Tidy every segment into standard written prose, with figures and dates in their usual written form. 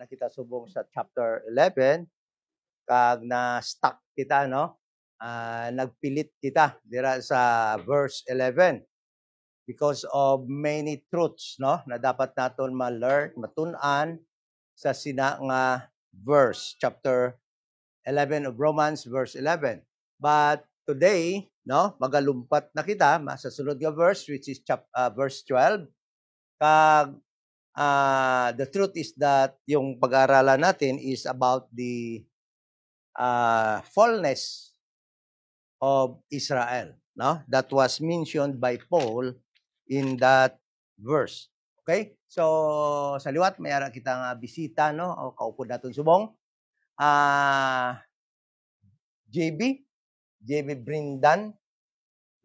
na kita subong sa chapter 11 kag na stuck kita no. Nagpilit kita dira sa verse 11 because of many truths no na dapat naton ma-learn, matun-an sa sina nga verse, chapter 11 of Romans, verse 11. But today, no, magalumpat na kita sa sunod nga verse, which is verse 12. Kag the truth is that yung pag-aaralan natin is about the fullness of Israel, no? That was mentioned by Paul in that verse. Okay? So sa liwat may ara kita nga bisita no o kaupod naton subong. JB Brindan,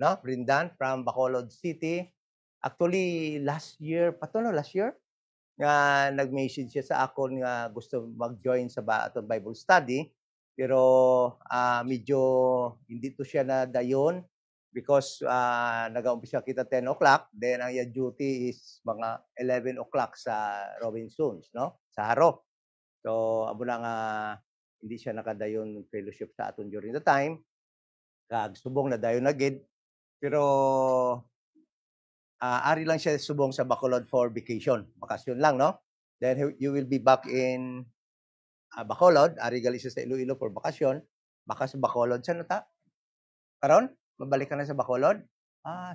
no? Brindan from Bacolod City. Actually last year nga nag-message siya sa akon nga gusto mag-join sa aton Bible study pero medyo hindi to siya na dayon because nag-umpisa kita 10 o'clock, then ang duty is mga 11 o'clock sa Robinsons, no? Sa Haro. So amo na nga hindi siya nakadayon fellowship sa aton during the time. Kag subong na dayon na gid. Pero ari lang siya subong sa Bacolod for vacation. Bakasyon lang, no? Then you will be back in Bacolod. Ari gali siya sa Iloilo for bakasyon. Baka sa Bacolod siya ta? Karon? Mabalik ka na sa Bacolod?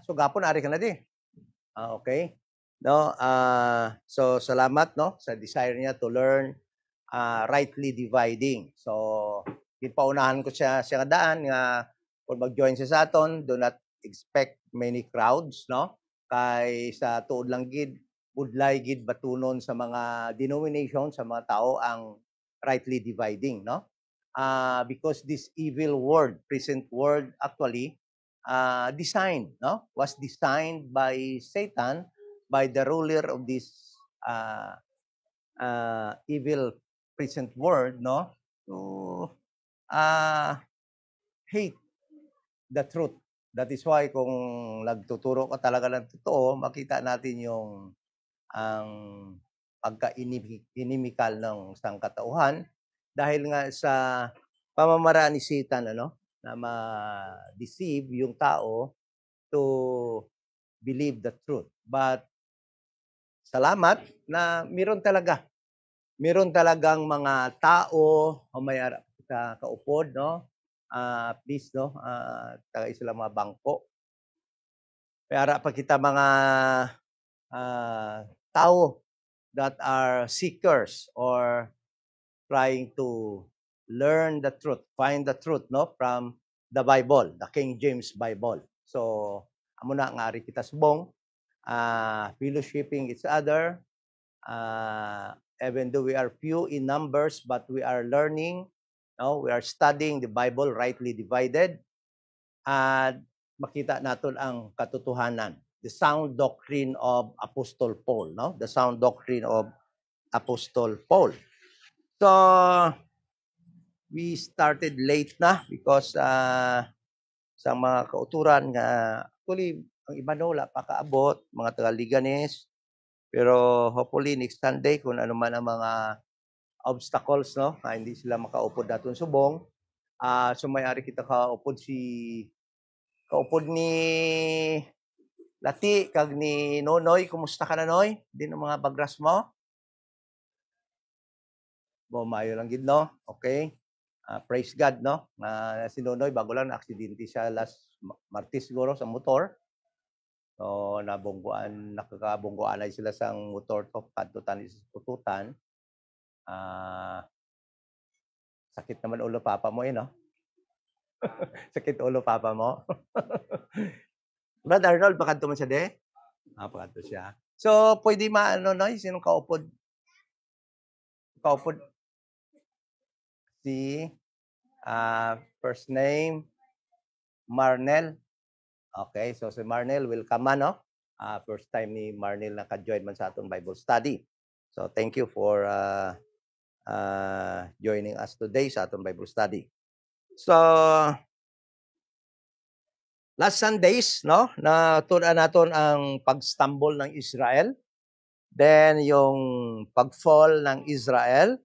So gapon ari ka na di. Okay. No, so salamat no sa desire niya to learn rightly dividing. So ginpaunahan ko siya nga daan nga kung mag-join siya sa aton, do not expect many crowds, no? Kay sa tuod lang gid budlay gid batunon sa mga denomination sa mga tao ang rightly dividing, no? Because this evil world, present world actually designed, no? Was designed by Satan, by the ruler of this evil present world, no? To hate the truth. That is why kung nagtuturo ka talaga ng totoo, makita natin yung ang pagka-inimikal ng sangkatauhan dahil nga sa pamamaraan ni Satan ano na ma-deceive yung tao to believe the truth. But salamat na meron talagang mga tao o may sa kaupod no. Please no, taga sila mga bangko. Para pa kita mga tao that are seekers or trying to learn the truth, find the truth no from the Bible, the King James Bible. So amo na nga ari kita subong fellowshipping each other, even though we are few in numbers but we are learning. No, we are studying the Bible rightly divided at makita naton ang katotohanan, the sound doctrine of Apostle Paul, no? The sound doctrine of Apostle Paul. So we started late na because sa mga kauturan nga actually ang iba no wala pa kaabot, mga taga Liganes. Pero hopefully next Sunday kung ano man ang mga obstacles no, hindi sila makaupod daton subong. So may-ari kita kaupod ni Lati kag ni Nonoy. Kumusta ka na Noy? Di ng mga bagras mo? Mayo lang gid no. Okay. Praise God no. Si Nonoy bago lang na-aksidente siya last Martes siguro sa motor. So nakakabungguan ay sila sa motor to kadtutan is pututan. Sakit naman ulo papa mo no? Sakit ulo papa mo? Brad Arnold, pakadto man siya de? Pakadto siya. So, pwede maano no? Sinong kaupod? Kaupod? Si first name Marnel. Okay, so si Marnel welcome man no? First time ni Marnel naka-join man sa aton Bible study. So, thank you for joining us today sa aton Bible study. So, last Sundays, no, natunan naton ang pagstumble ng Israel. then yung pag-fall ng Israel,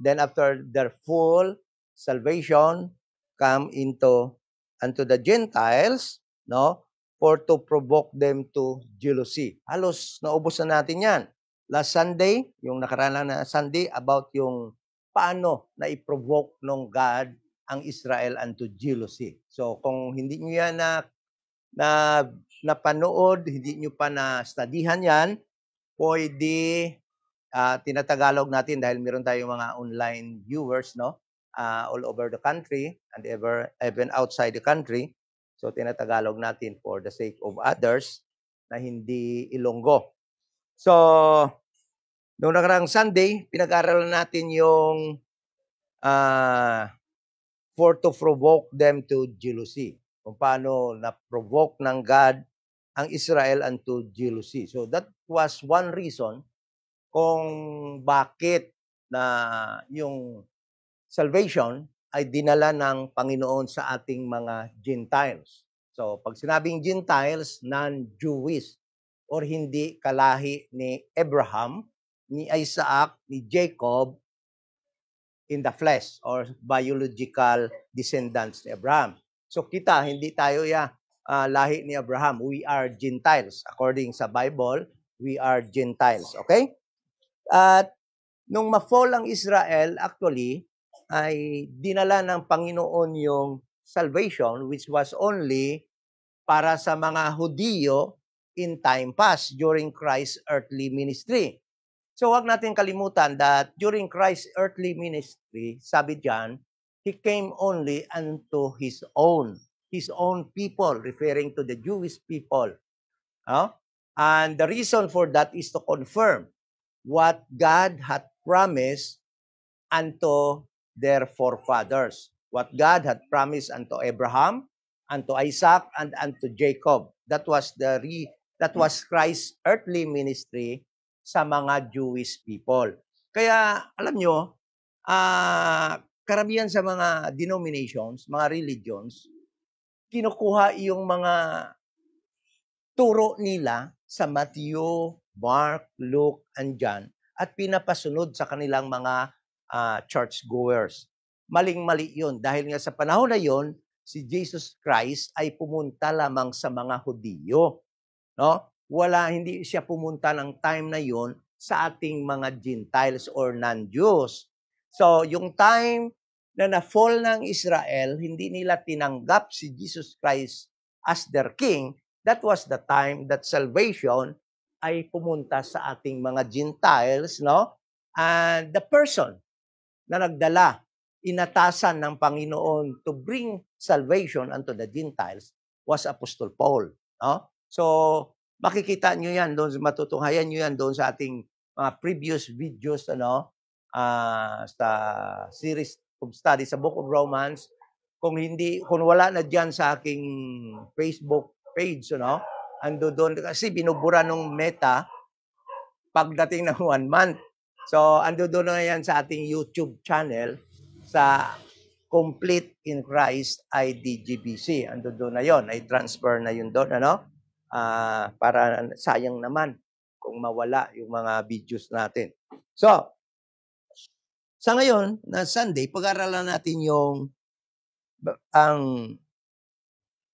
then after their full salvation, come unto the Gentiles, no? For to provoke them to jealousy. Halos naubos na natin yan. Last Sunday, yung nakaraan lang na Sunday, about yung paano na i-provoke ng God ang Israel unto jealousy. So kung hindi nyo yan napanood, hindi nyo pa na-studyhan yan, pwede tinatagalog natin dahil meron tayong mga online viewers, no? All over the country and even outside the country. So tinatagalog natin for the sake of others na hindi Ilonggo. So noong nakarang Sunday, pinag-aralan natin yung for to provoke them to jealousy. Kung paano na-provoke ng God ang Israel unto jealousy. So that was one reason kung bakit na yung salvation ay dinala ng Panginoon sa ating mga Gentiles. So, pag sinabing Gentiles, non-Jewish or hindi kalahi ni Abraham, ni Isaac, ni Jacob in the flesh or biological descendants ni Abraham. So, kita, hindi tayo lahi ni Abraham. We are Gentiles. According sa Bible, we are Gentiles. Okay? At nung ma-fall ang Israel, actually, ay dinala ng Panginoon yung salvation, which was only para sa mga Hudiyo in time past during Christ's earthly ministry. So wag natin kalimutan that during Christ's earthly ministry, sabi diyan, He came only unto His own people, referring to the Jewish people. And the reason for that is to confirm what God had promised unto their forefathers. What God had promised unto Abraham, unto Isaac, and unto Jacob. That was Christ's earthly ministry sa mga Jewish people. Kaya, alam nyo, karamihan sa mga denominations, mga religions, kinukuha yung mga turo nila sa Matthew, Mark, Luke, and John at pinapasunod sa kanilang mga churchgoers. Maling-mali yun dahil nga sa panahon na yun, si Jesus Christ ay pumunta lamang sa mga Hudiyo. No? Hindi siya pumunta ng time na yun sa ating mga Gentiles or non-Jews. So, yung time na na-fall ng Israel, hindi nila tinanggap si Jesus Christ as their king. That was the time that salvation ay pumunta sa ating mga Gentiles, no? And the person na nagdala, inatasan ng Panginoon to bring salvation unto the Gentiles was Apostle Paul, no? So, makikita nyo yan doon, matutunghayan nyo yan doon sa ating mga previous videos, sa series of study sa Book of Romans. Kung wala na diyan sa aking Facebook page, ando doon kasi binubura nung Meta pagdating ng 1 month. So, ando doon na yan sa ating YouTube channel sa Complete in Christ IDGBC. Ando doon na yon, ay transfer na yun doon, para sayang naman kung mawala yung mga videos natin. So, sa ngayon, na Sunday, pag-aralan natin yung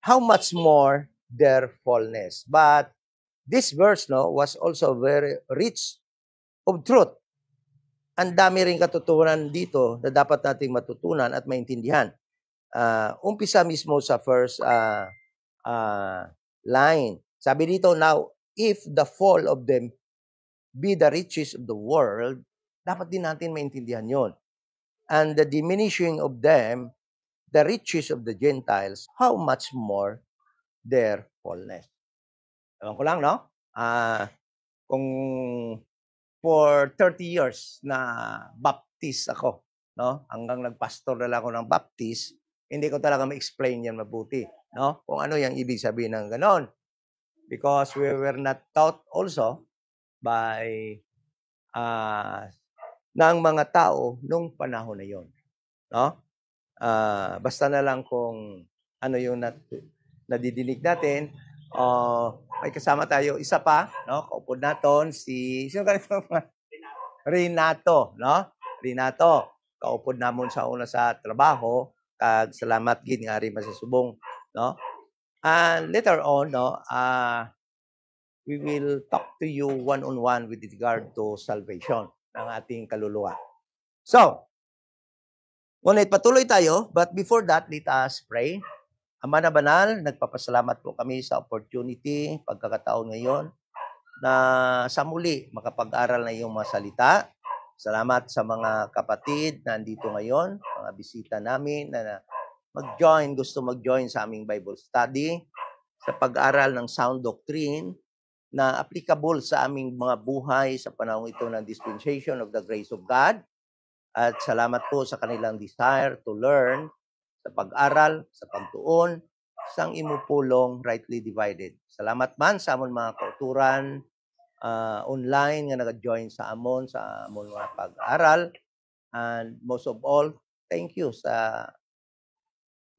how much more their fullness. But this verse was also very rich of truth. Ang dami rin katotohanan dito na dapat nating matutunan at maintindihan. Umpisa mismo sa first line. Sabi dito, now, if the fall of them be the riches of the world, dapat din natin maintindihan yon. And the diminishing of them, the riches of the Gentiles, how much more their fullness. Ewan ko lang, no? Kung for 30 years na Baptist ako, no? Hanggang nagpastor na lang ako ng Baptist, hindi ko talaga ma-explain yan mabuti, no? Kung ano yung ibig sabihin ng ganon. Because we were not taught also by ng mga tao nung panahon na yon, no? Basta na lang kung ano yung nadidinig natin, May kasama tayo. Isa pa, no? Kaupod naton sino ka nito? Renato, no? Renato, kaupod namon sa una sa trabaho, kag salamat gid nga rin masasubong, no? And later on, no, we will talk to you one-on-one with regard to salvation ng ating kaluluwa. So, ngunit patuloy tayo, but before that, let us pray. Ama na banal, nagpapasalamat po kami sa opportunity, pagkakataon ngayon, na sa muli makapag-aral na iyong mga salita. Salamat sa mga kapatid na nandito ngayon, mga bisita namin na gusto mag-join sa aming Bible study, sa pag-aral ng sound doctrine na applicable sa aming mga buhay sa panahon ito ng dispensation of the grace of God. At salamat po sa kanilang desire to learn, sa pag-aral, sa pagtuon, sang imupulong rightly divided. Salamat man sa amon mga kauturan online nga nag-join sa amon mga pag-aral. And most of all, thank you sa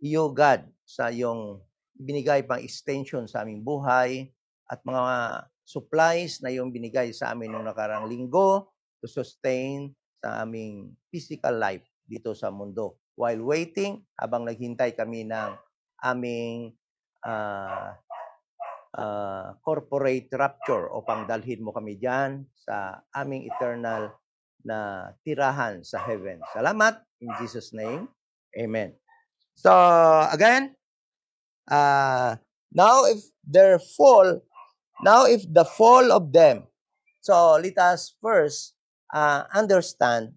iyo, God, sa iyong binigay pang extension sa aming buhay at mga supplies na iyong binigay sa amin noong nakarang linggo to sustain sa aming physical life dito sa mundo. While waiting, habang naghintay kami ng aming corporate rapture o pangdalhin mo kami dyan sa aming eternal na tirahan sa heaven. Salamat in Jesus' name. Amen. So, again, now if the fall of them, so let us first understand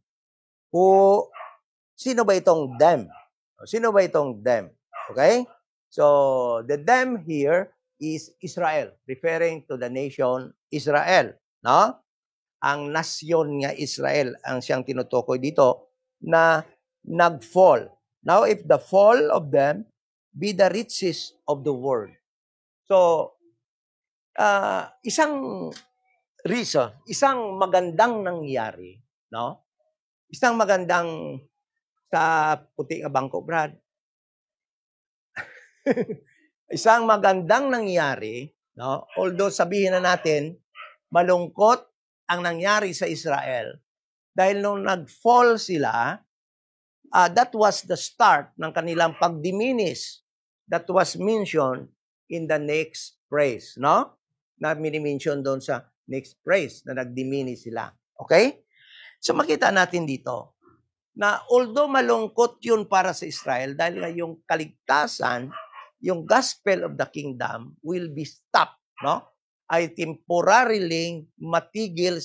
sino ba itong them? Sino ba itong them? Okay? So, the them here is Israel, referring to the nation Israel. No? Ang nasyon nga Israel ang siyang tinutukoy dito na nag-fall. Now, if the fall of them be the riches of the world. So, isang reason, isang magandang nangyari, no? Isang magandang sa puti nga bangko, Brad. Isang magandang nangyari, no? Although sabihin na natin, malungkot ang nangyari sa Israel dahil nung nag-fall sila, that was the start ng kanilang pag-diminish that was mentioned in the next phrase, no? Na mini-mention doon sa next phrase na nag-diminish sila. Okay? So makita natin dito na although malungkot yun para sa Israel dahil nga yung kaligtasan, yung gospel of the kingdom will be stopped, no? Ay temporarily matigil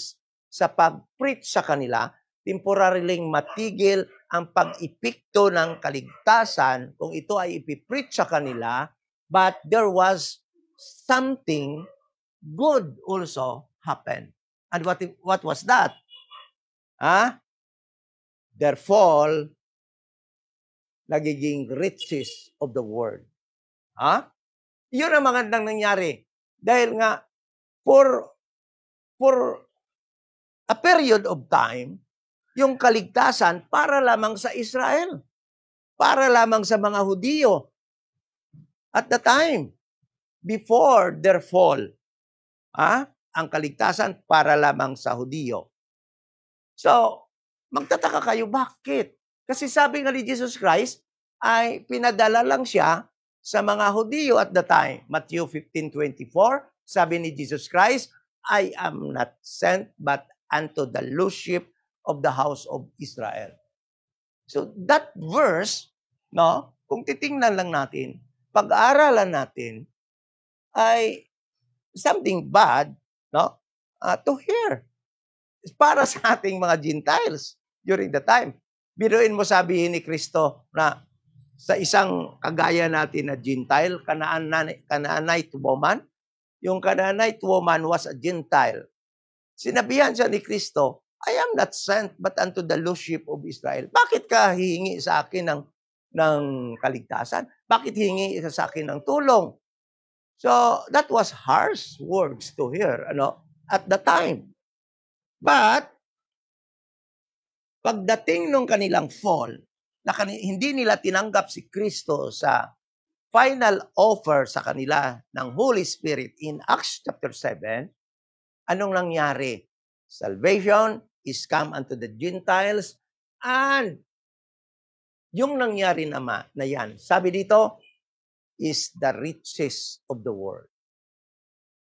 sa pag-preach sa kanila, temporarily matigil ang pag-epekto ng kaligtasan kung ito ay ipipreach sa kanila, but there was something good also happen. And what was that? Their fall, nagiging riches of the world. Yun ang magandang nangyari. Dahil nga, for a period of time, yung kaligtasan para lamang sa Israel. Para lamang sa mga Hudiyo. At the time, before their fall, ang kaligtasan para lamang sa Hudiyo. So, magtataka kayo, bakit? Kasi sabi nga ni Jesus Christ, ay pinadala lang siya sa mga Hudiyo at the time. Matthew 15:24, sabi ni Jesus Christ, I am not sent but unto the lost sheep of the house of Israel. So that verse, no, kung titingnan lang natin, pag-aaralan natin, ay something bad, no, to hear. Para sa ating mga Gentiles during the time. Biruin mo sabihin ni Kristo na sa isang kagaya natin na Gentile, Canaanite woman, yung Canaanite woman was a Gentile. Sinabihan siya ni Kristo, I am not sent but unto the lost sheep of Israel. Bakit ka hihingi sa akin ng kaligtasan? Bakit hihingi ka sa akin ng tulong? So, that was harsh words to hear, at the time. But, pagdating nung kanilang fall, na hindi nila tinanggap si Kristo sa final offer sa kanila ng Holy Spirit in Acts chapter 7, anong nangyari? Salvation is come unto the Gentiles, and yung nangyari naman na yan, sabi dito, is the riches of the world.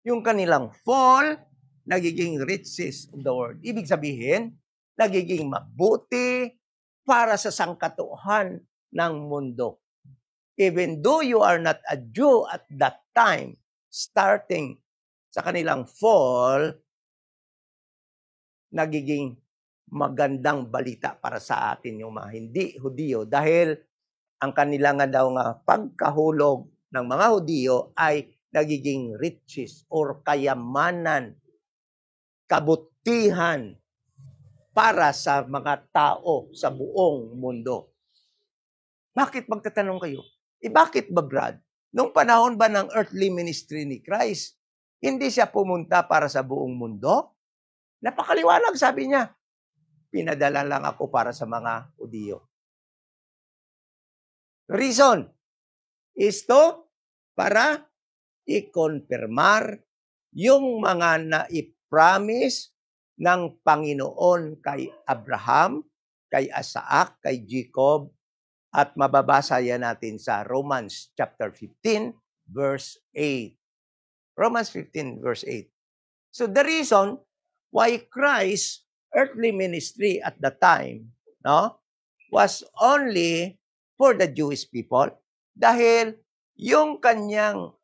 Yung kanilang fall, nagiging riches of the world. Ibig sabihin, nagiging mabuti para sa sangkatuhan ng mundo. Even though you are not a Jew at that time, starting sa kanilang fall, nagiging magandang balita para sa atin yung mga hindi Hudiyo dahil ang kanila nga daw nga pagkahulog ng mga Hudiyo ay nagiging riches or kayamanan, kabutihan para sa mga tao sa buong mundo. Bakit magtatanong kayo? Bakit ba, Brad? Nung panahon ba ng earthly ministry ni Christ, hindi siya pumunta para sa buong mundo? Napakaliwanag, sabi niya. Pinadala lang ako para sa mga Hudiyo. Reason is to para i-confirmar yung mga na-promise ng Panginoon kay Abraham, kay Isaac, kay Jacob, at mababasa yan natin sa Romans chapter 15, verse 8. Romans 15, verse 8. So the reason why Christ's earthly ministry at the time, no, was only for the Jewish people dahil yung kanyang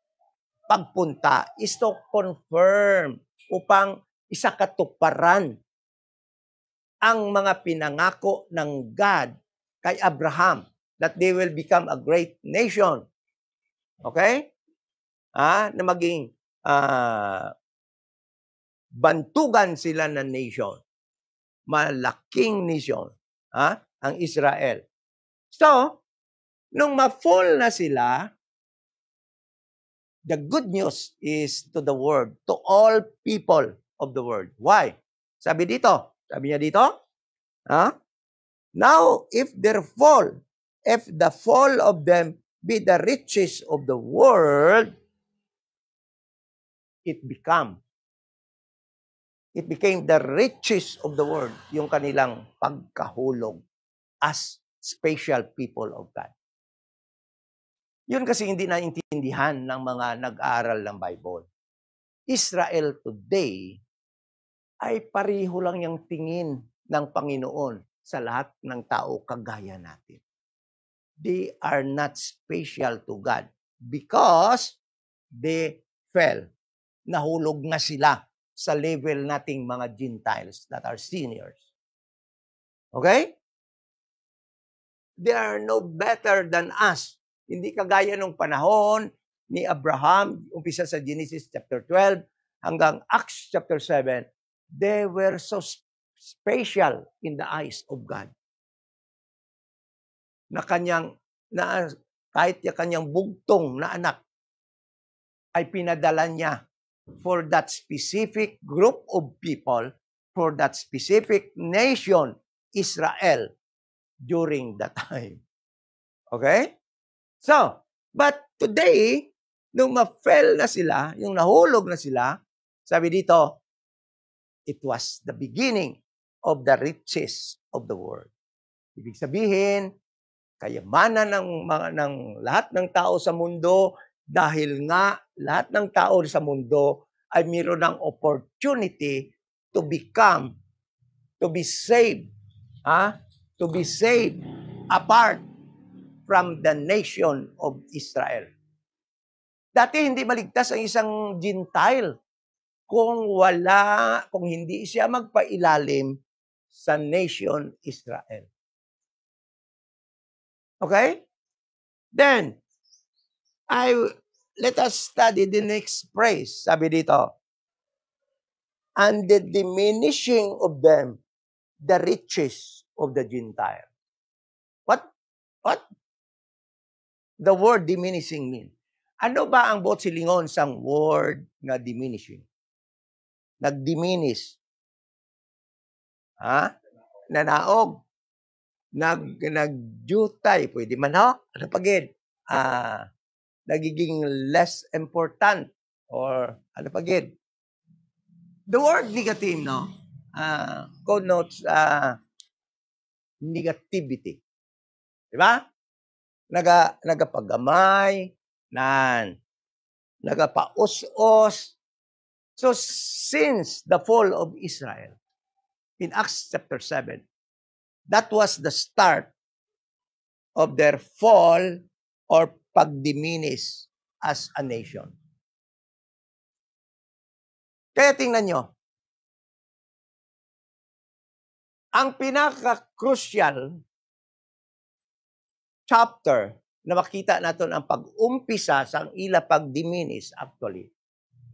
pagpunta is to confirm upang isakatuparan ang mga pinangako ng God kay Abraham that they will become a great nation. Okay? Na maging bantugan sila ng nation. Malaking nation. Ang Israel. So, nung ma-fall na sila, the good news is to the world, to all people of the world. Why? Sabi niya dito, now, if the fall of them be the riches of the world, it became the riches of the world, yung kanilang pagkahulog as special people of God. Yun kasi hindi naintindihan ng mga nag-aaral ng Bible. Israel today ay pariho lang yung tingin ng Panginoon sa lahat ng tao kagaya natin. They are not special to God because they fell. Nahulog na sila sa level nating mga Gentiles that are sinners. Okay? They are no better than us. Hindi kagaya nung panahon ni Abraham, umpisa sa Genesis chapter 12 hanggang Acts chapter 7, they were so special in the eyes of God. Na kahit yung kanyang bugtong na anak ay pinadala niya for that specific group of people, for that specific nation, Israel, during that time. Okay? So, but today, nung ma-fail na sila, yung nahulog na sila, sabi dito, it was the beginning of the riches of the world. Ibig sabihin, kayamanan ng lahat ng tao sa mundo dahil nga lahat ng tao sa mundo ay mayroon ng opportunity to be saved, to be saved apart from the nation of Israel. Dati hindi maligtas ang isang Gentile kung hindi siya magpailalim sa nation Israel. Okay? Then, let us study the next phrase. Sabi dito, and the diminishing of them, the riches of the Gentile. What the word diminishing mean? Ano ba ang buot silingon sang word nga diminishing? Nag-diminish. Nanaog. Nagjutay. Pwede man ho? Ano pagin? nagiging less important or ano pa gid. The word negative, no? Connotes negativity. Di ba? Nagapagamay, nagapaus-os. So, since the fall of Israel, in Acts chapter 7, that was the start of their fall or pagdiminis as a nation. Kaya tingnan nyo, ang pinaka-crucial chapter na makita natin ang pag-umpisa sa ila pag-diminis actually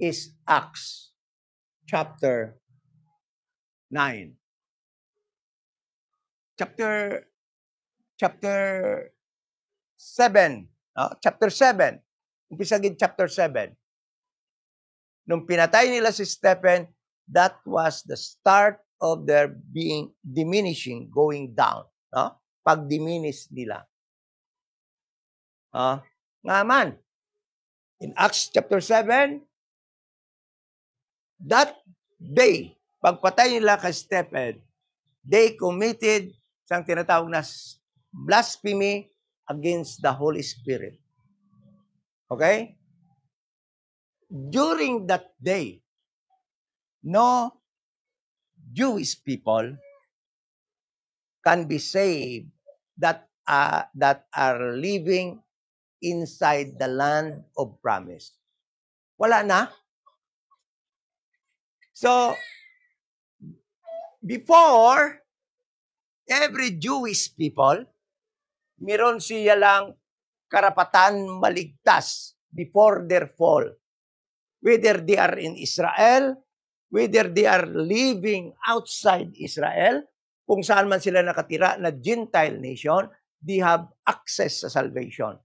is Acts chapter 9. Chapter 7. Chapter 7. Umpisa gid chapter 7. Nung pinatay nila si Stephen, that was the start of their being diminishing, going down. Pag-diminish nila. Nga man, in Acts chapter 7, that day, pagpatay nila kay Stephen, they committed isang tinatawag na blasphemy against the Holy Spirit. Okay? During that day, no Jewish people can be saved that are living inside the land of promise. Wala na. So, before, every Jewish people, meron siya lang karapatan maligtas before their fall. Whether they are in Israel, whether they are living outside Israel, kung saan man sila nakatira na Gentile nation, they have access sa salvation.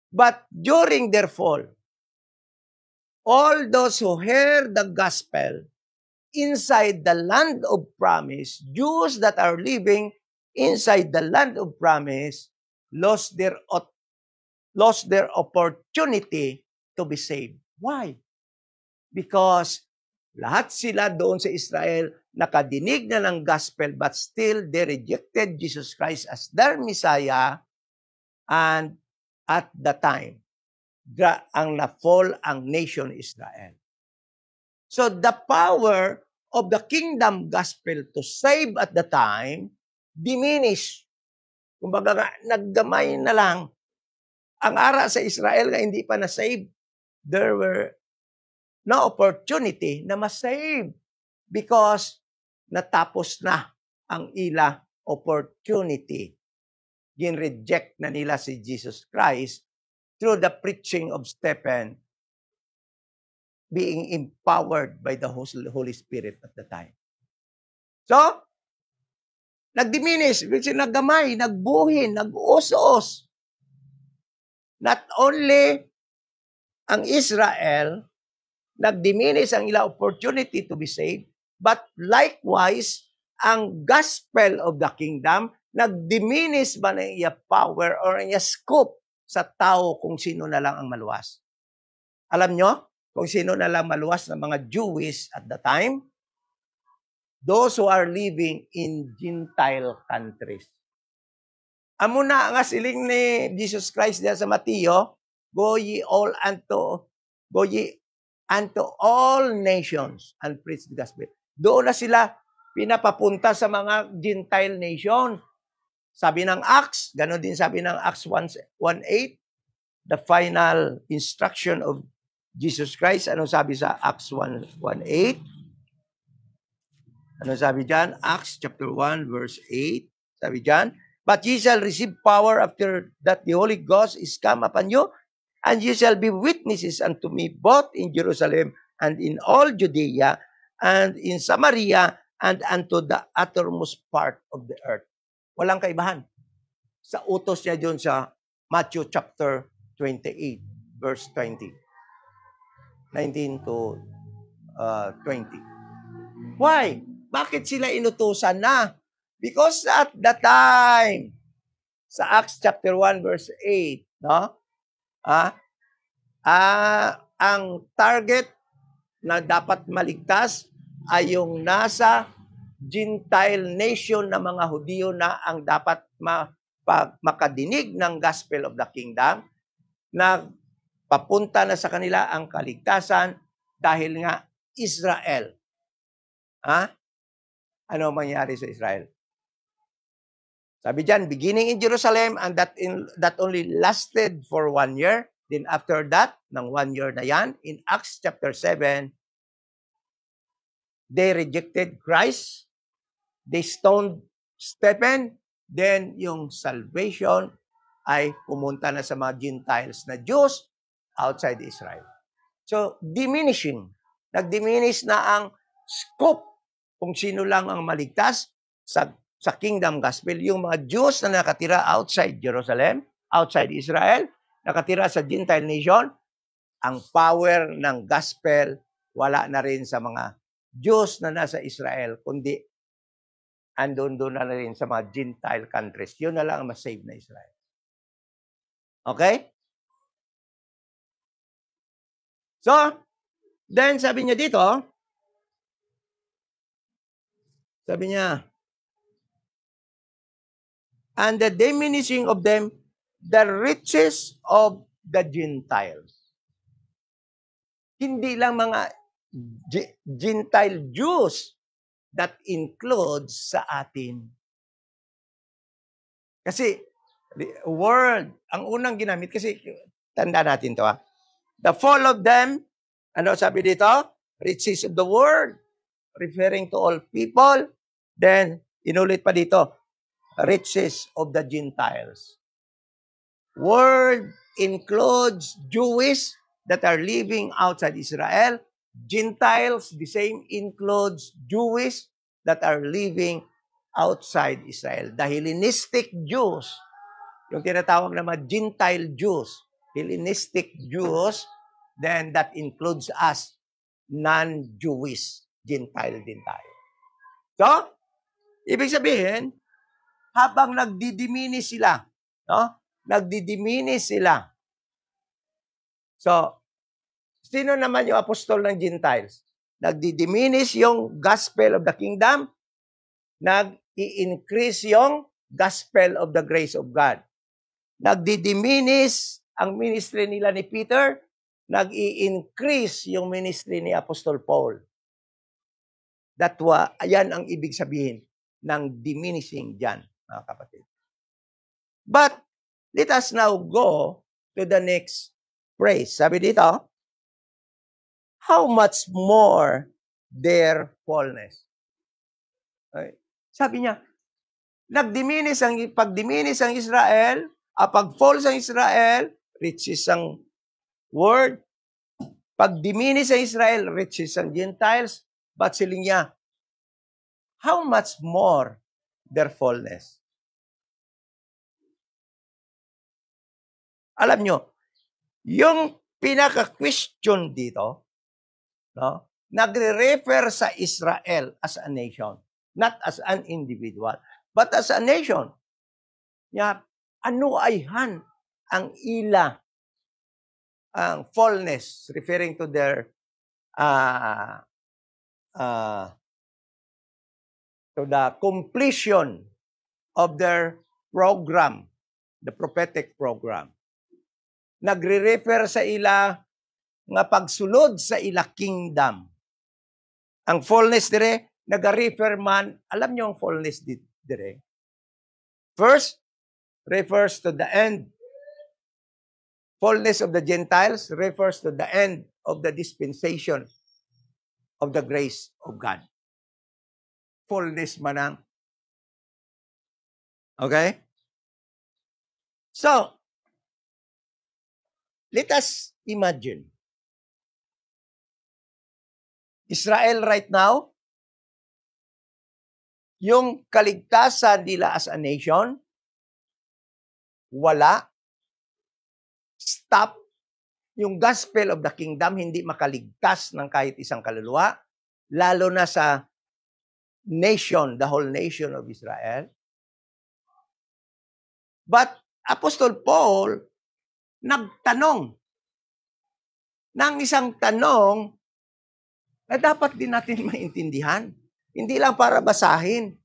But during their fall, all those who heard the gospel inside the land of promise, Jews that are living inside the land of promise, lost their opportunity to be saved. Why? Because lahat sila doon sa Israel nakadinig na ng gospel but still they rejected Jesus Christ as their Messiah, and at the time, ang na-fall ang nation Israel. So the power of the kingdom gospel to save at the time diminished. Kumbaga, naggamay na lang. Ang ara sa Israel nga hindi pa na-save, there were no opportunity na ma-save because natapos na ang ila opportunity. Gin-reject na nila si Jesus Christ through the preaching of Stephen, being empowered by the Holy Spirit at the time. So, nagdiminish, naggamay, nagbuhin, nag-us-us. Not only ang Israel, nagdiminish ang ilang opportunity to be saved, but likewise, ang gospel of the kingdom, nagdiminish ba na iya power or iya scope sa tao kung sino na lang ang maluwas. Alam nyo, kung sino na lang maluwas na mga Jewish at the time, those who are living in Gentile countries. Amo na nga siling ni Jesus Christ diya sa Mateo, go ye unto all nations and preach the gospel. Doon na sila pinapapunta sa mga Gentile nation. Sabi ng Acts, gano'n din sabi ng Acts 1:8, the final instruction of Jesus Christ. Ano sabi sa Acts 1:8? Ano sabi dyan? Acts chapter 1 verse 8. Sabi dyan, but ye shall receive power after that the Holy Ghost is come upon you, and ye shall be witnesses unto me both in Jerusalem and in all Judea and in Samaria and unto the uttermost part of the earth. Walang kaibahan. Sa utos niya dyan sa Matthew chapter 28 verse 19 to 20. Why? Bakit sila inutusan na? Because at the time, sa Acts chapter 1 verse 8, no? Ah, ang target na dapat maligtas ay yung nasa Gentile nation na mga Hudyo na ang dapat makadinig ng gospel of the kingdom na papunta na sa kanila ang kaligtasan dahil nga Israel. Ano mangyari sa Israel? Sabi diyan, beginning in Jerusalem and that only lasted for 1 year. Then after that, ng 1 year na yan, in Acts chapter 7, they rejected Christ. They stoned Stephen. Then yung salvation ay pumunta na sa mga Gentiles na Jews outside Israel. So, diminishing. Nag-diminish na ang scope kung sino lang ang maligtas sa kingdom gospel. Yung mga Jews na nakatira outside Jerusalem, outside Israel, nakatira sa Gentile nation, ang power ng gospel wala na rin sa mga Jews na nasa Israel, kundi andun na rin sa mga Gentile countries. Yun na lang ang masave na Israel. Okay? So, then sabi niya dito, sabi niya, and the diminishing of them, the riches of the Gentiles. Hindi lang mga Gentile Jews, that includes sa atin. Kasi, word, ang unang ginamit, kasi tanda natin to the fall of them, ano sabi dito? Riches of the world, referring to all people. Then, inulit pa dito, riches of the Gentiles. Word includes Jewish that are living outside Israel. Gentiles, the same includes Jewish that are living outside Israel. The Hellenistic Jews, yung tinatawag na mga Gentile Jews, Hellenistic Jews, then that includes us, non-Jewish, Gentile din tayo. So, ibig sabihin, habang nagdidiminish sila, no? Nagdidiminish sila. So, sino naman yung apostol ng Gentiles? Nagdidiminish yung gospel of the kingdom, nag-i-increase yung gospel of the grace of God. Nagdidiminish ang ministry nila ni Peter, nag-i-increase yung ministry ni Apostol Paul. Ayan ang ibig sabihin ng diminishing dyan, mga kapatid. But, let us now go to the next phrase. Sabi dito, how much more their fullness? Okay. Sabi niya, pag-diminish ang Israel, pag-fall sa Israel, riches ang word. Pag-diminish ang Israel, riches ang Gentiles. But siling niya, how much more their fullness? Alam nyo, yung pinaka-question dito, no, nagre-refer sa Israel as a nation, not as an individual, but as a nation. Ya, ano ayhan ang ila, ang fullness, referring to their to the completion of their program, the prophetic program. Nagre-refer sa ila nga pagsulod sa ila kingdom. Ang fullness dire, nag-refer man, alam niyo ang fullness dire. First, refers to the end. Fullness of the Gentiles refers to the end of the dispensation of the grace of God. Fullness manang. Okay? So, let us imagine. Israel right now, yung kaligtasan nila as a nation, wala. Stop. Yung gospel of the kingdom, hindi makaligtas ng kahit isang kaluluwa, lalo na sa nation, the whole nation of Israel. But Apostle Paul nagtanong ng isang tanong na dapat din natin maintindihan. Hindi lang para basahin.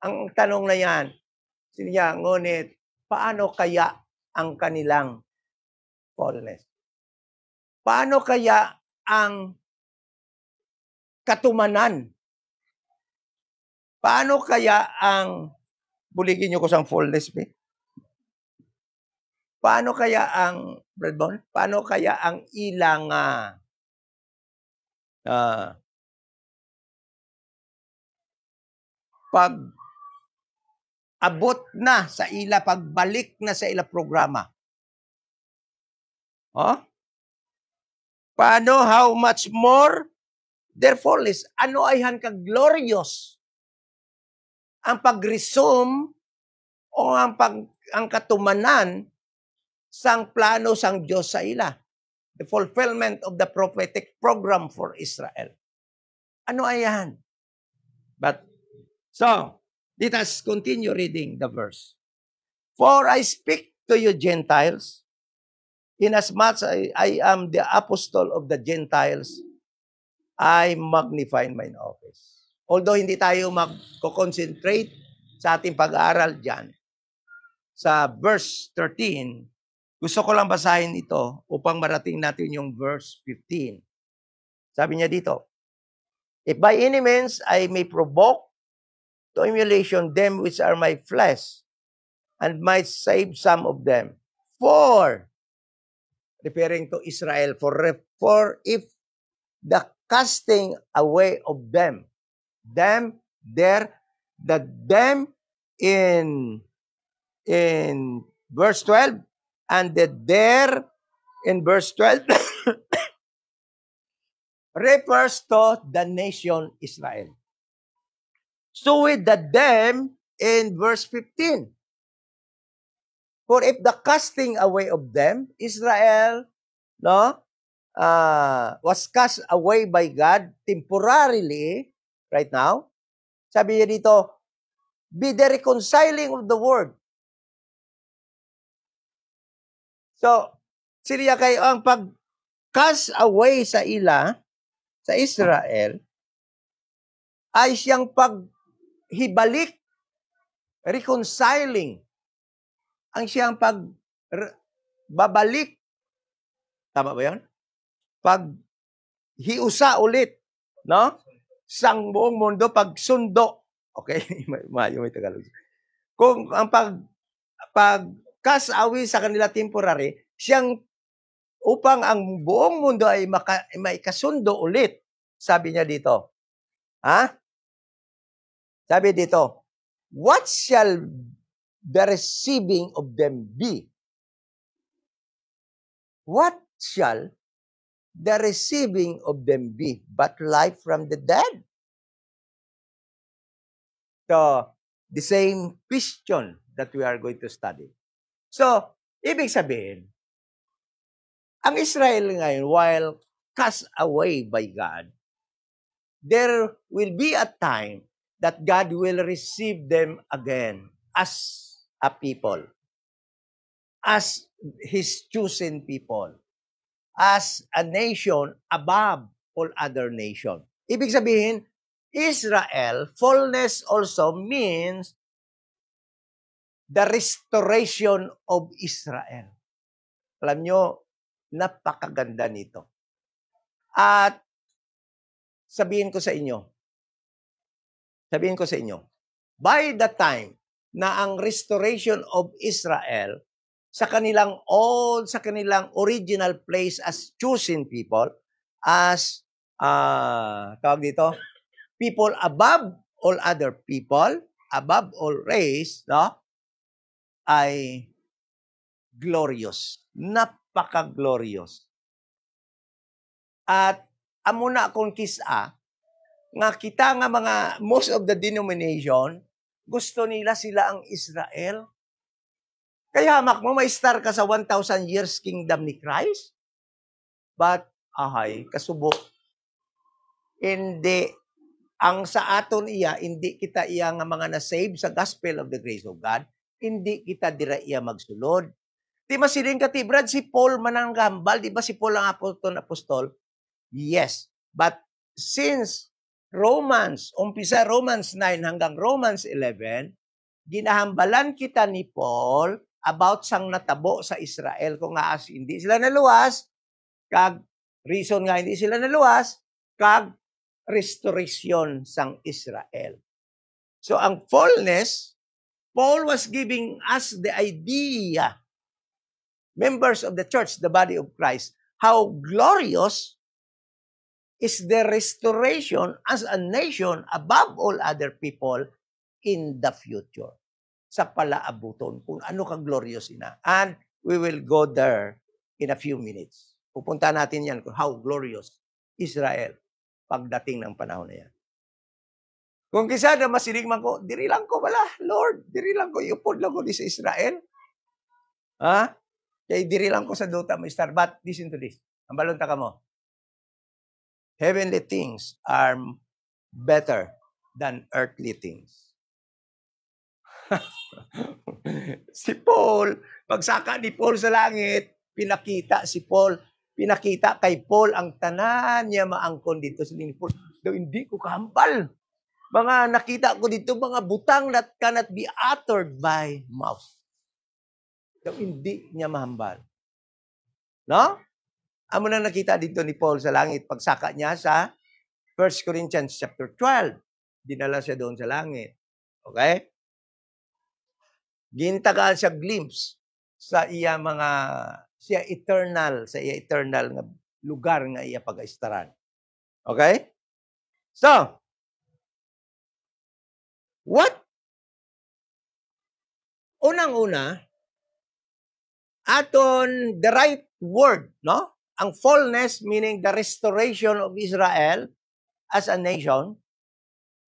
Ang tanong na yan, siya, ngunit paano kaya ang kanilang fallenness? Paano kaya ang katumanan? Paano kaya ang, buligin nyo ko sang fullness, be? Paano kaya ang, breadbone? Paano kaya ang ilang pag abot na sa ila, pagbalik na sa ila programa? Oh? Paano, how much more their fullness? Ano ay ka-glorious ang pag-resume o ang katumanan sang plano sang Diyos sa ila. The fulfillment of the prophetic program for Israel. Ano ay yan? But, so, let us continue reading the verse. For I speak to you Gentiles, inasmuch I am the apostle of the Gentiles, I magnify mine office. Although hindi tayo mag-concentrate sa ating pag-aaral dyan, sa verse 13, gusto ko lang basahin ito upang marating natin yung verse 15. Sabi niya dito, if by any means I may provoke to emulation them which are my flesh, and might save some of them. For, referring to Israel, for if the casting away of them in verse 12, and the there in verse 12 refers to the nation Israel. So with the them in verse 15. For if the casting away of them, Israel, was cast away by God temporarily, right now, sabi niya dito, be the reconciling of the world. So, sila kayo ang pag-cast away sa ila, sa Israel, ay siyang paghibalik, reconciling, ang siyang pagbabalik, tama ba yun? Paghiusa ulit, no? Sang buong mundo, pagsundo. Okay? may Tagalog. Kung ang pag-cast away sa kanila temporary, siyang upang ang buong mundo ay maikasundo ulit. Sabi niya dito. Sabi dito, what shall the receiving of them be? What shall the receiving of them be but life from the dead? So, the same question that we are going to study. So, ibig sabihin, ang Israel ngayon, while cast away by God, there will be a time that God will receive them again as a people, as His chosen people, as a nation above all other nations. Ibig sabihin, Israel, fullness also means the restoration of Israel. Alam nyo, napakaganda nito. At sabihin ko sa inyo, by the time na ang restoration of Israel sa kanilang original place as chosen people, as tawag dito, people above all other people, above all race, no? Ay glorious. Napaka-glorious. At amo na akong kisa, nga kita nga mga, most of the denomination, gusto nila sila ang Israel. Kaya hamak mo, may star ka sa 1,000 years kingdom ni Christ. But, kasubo. Hindi, ang sa aton iya, hindi kita iya nga mga na-save sa gospel of the grace of God, hindi kita dira iya magsulod. Di masiling ka ti Brad, si Paul mananggambal, di ba si Paul ang apostol? Yes. But since umpisa Romans 9 hanggang Romans 11, ginahambalan kita ni Paul about sang natabo sa Israel kung nga as hindi sila naluwas, kag reason nga hindi sila naluwas, kag restoration sang Israel. So ang fullness, Paul was giving us the idea, members of the church, the body of Christ, how glorious is the restoration as a nation above all other people in the future. Sa palaabuton, kung ano ka glorious ina. And we will go there in a few minutes. Pupunta natin yan kung how glorious Israel pagdating ng panahon na yan. Kung kisa na masilig man ko, diri lang ko wala, Lord, diri lang ko, iupod lang ko di sa Israel. Ha? Kaya diri lang ko sa duta mo star. But listen to this. Ang balon ka mo. Heavenly things are better than earthly things. Si Paul, pagsaka ni Paul sa langit, pinakita kay Paul ang tanan niya maangkon dito sa ni Paul. Daw hindi ko kahambal. Mga nakita ko dito, mga butang that cannot be uttered by mouth. Daw hindi niya mahambal. No? Amo na nakita dito ni Paul sa langit, pagsaka niya sa 1 Corinthians chapter 12. Dinala siya doon sa langit. Okay? Gintagaan siya glimpse sa iya eternal nga lugar nga iya pag-aistaran. Okay? So, unang-una, aton the right word, no? Ang fullness, meaning the restoration of Israel as a nation,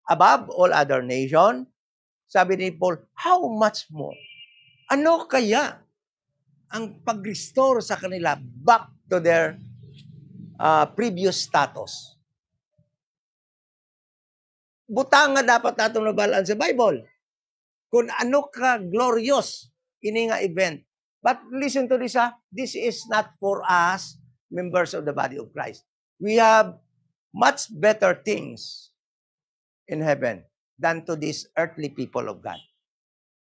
above all other nation. Sabi ni Paul, how much more? Ano kaya ang pag-restore sa kanila back to their previous status? Butang nga dapat natong nabalaan sa Bible. Kung ano ka glorious ini nga event. But listen to this, this is not for us, members of the body of Christ. We have much better things in heaven than to these earthly people of God.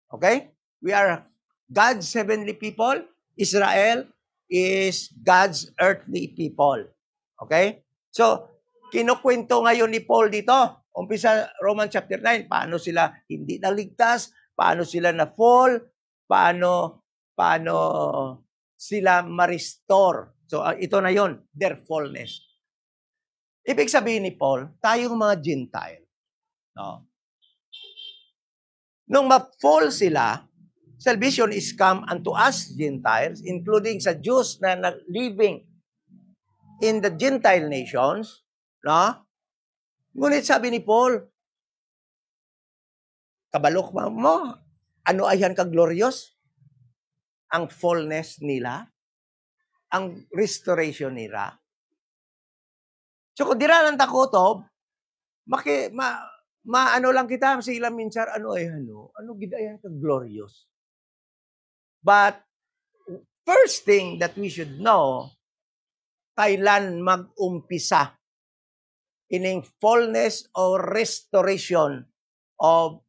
Okay? We are God's heavenly people. Israel is God's earthly people. Okay? So, kinukwento ngayon ni Paul dito, umpisa Romans chapter 9, paano sila hindi naligtas, paano sila na-fall, paano sila ma-restore. So, ito na yon, their fullness. Ibig sabihin ni Paul, tayong mga Gentile, no? Nung ma-fall sila, salvation is come unto us Gentiles, including sa Jews na living in the Gentile nations, no? Ngunit sabi ni Paul, kabalok mo, ano ayan ka-glorious? Ang fullness nila, ang restoration nila. So kung dira lang takotob, ano lang kita, sila minsan, ano gidayan ka-glorious. But, first thing that we should know, kailan mag-umpisa ining fullness or restoration of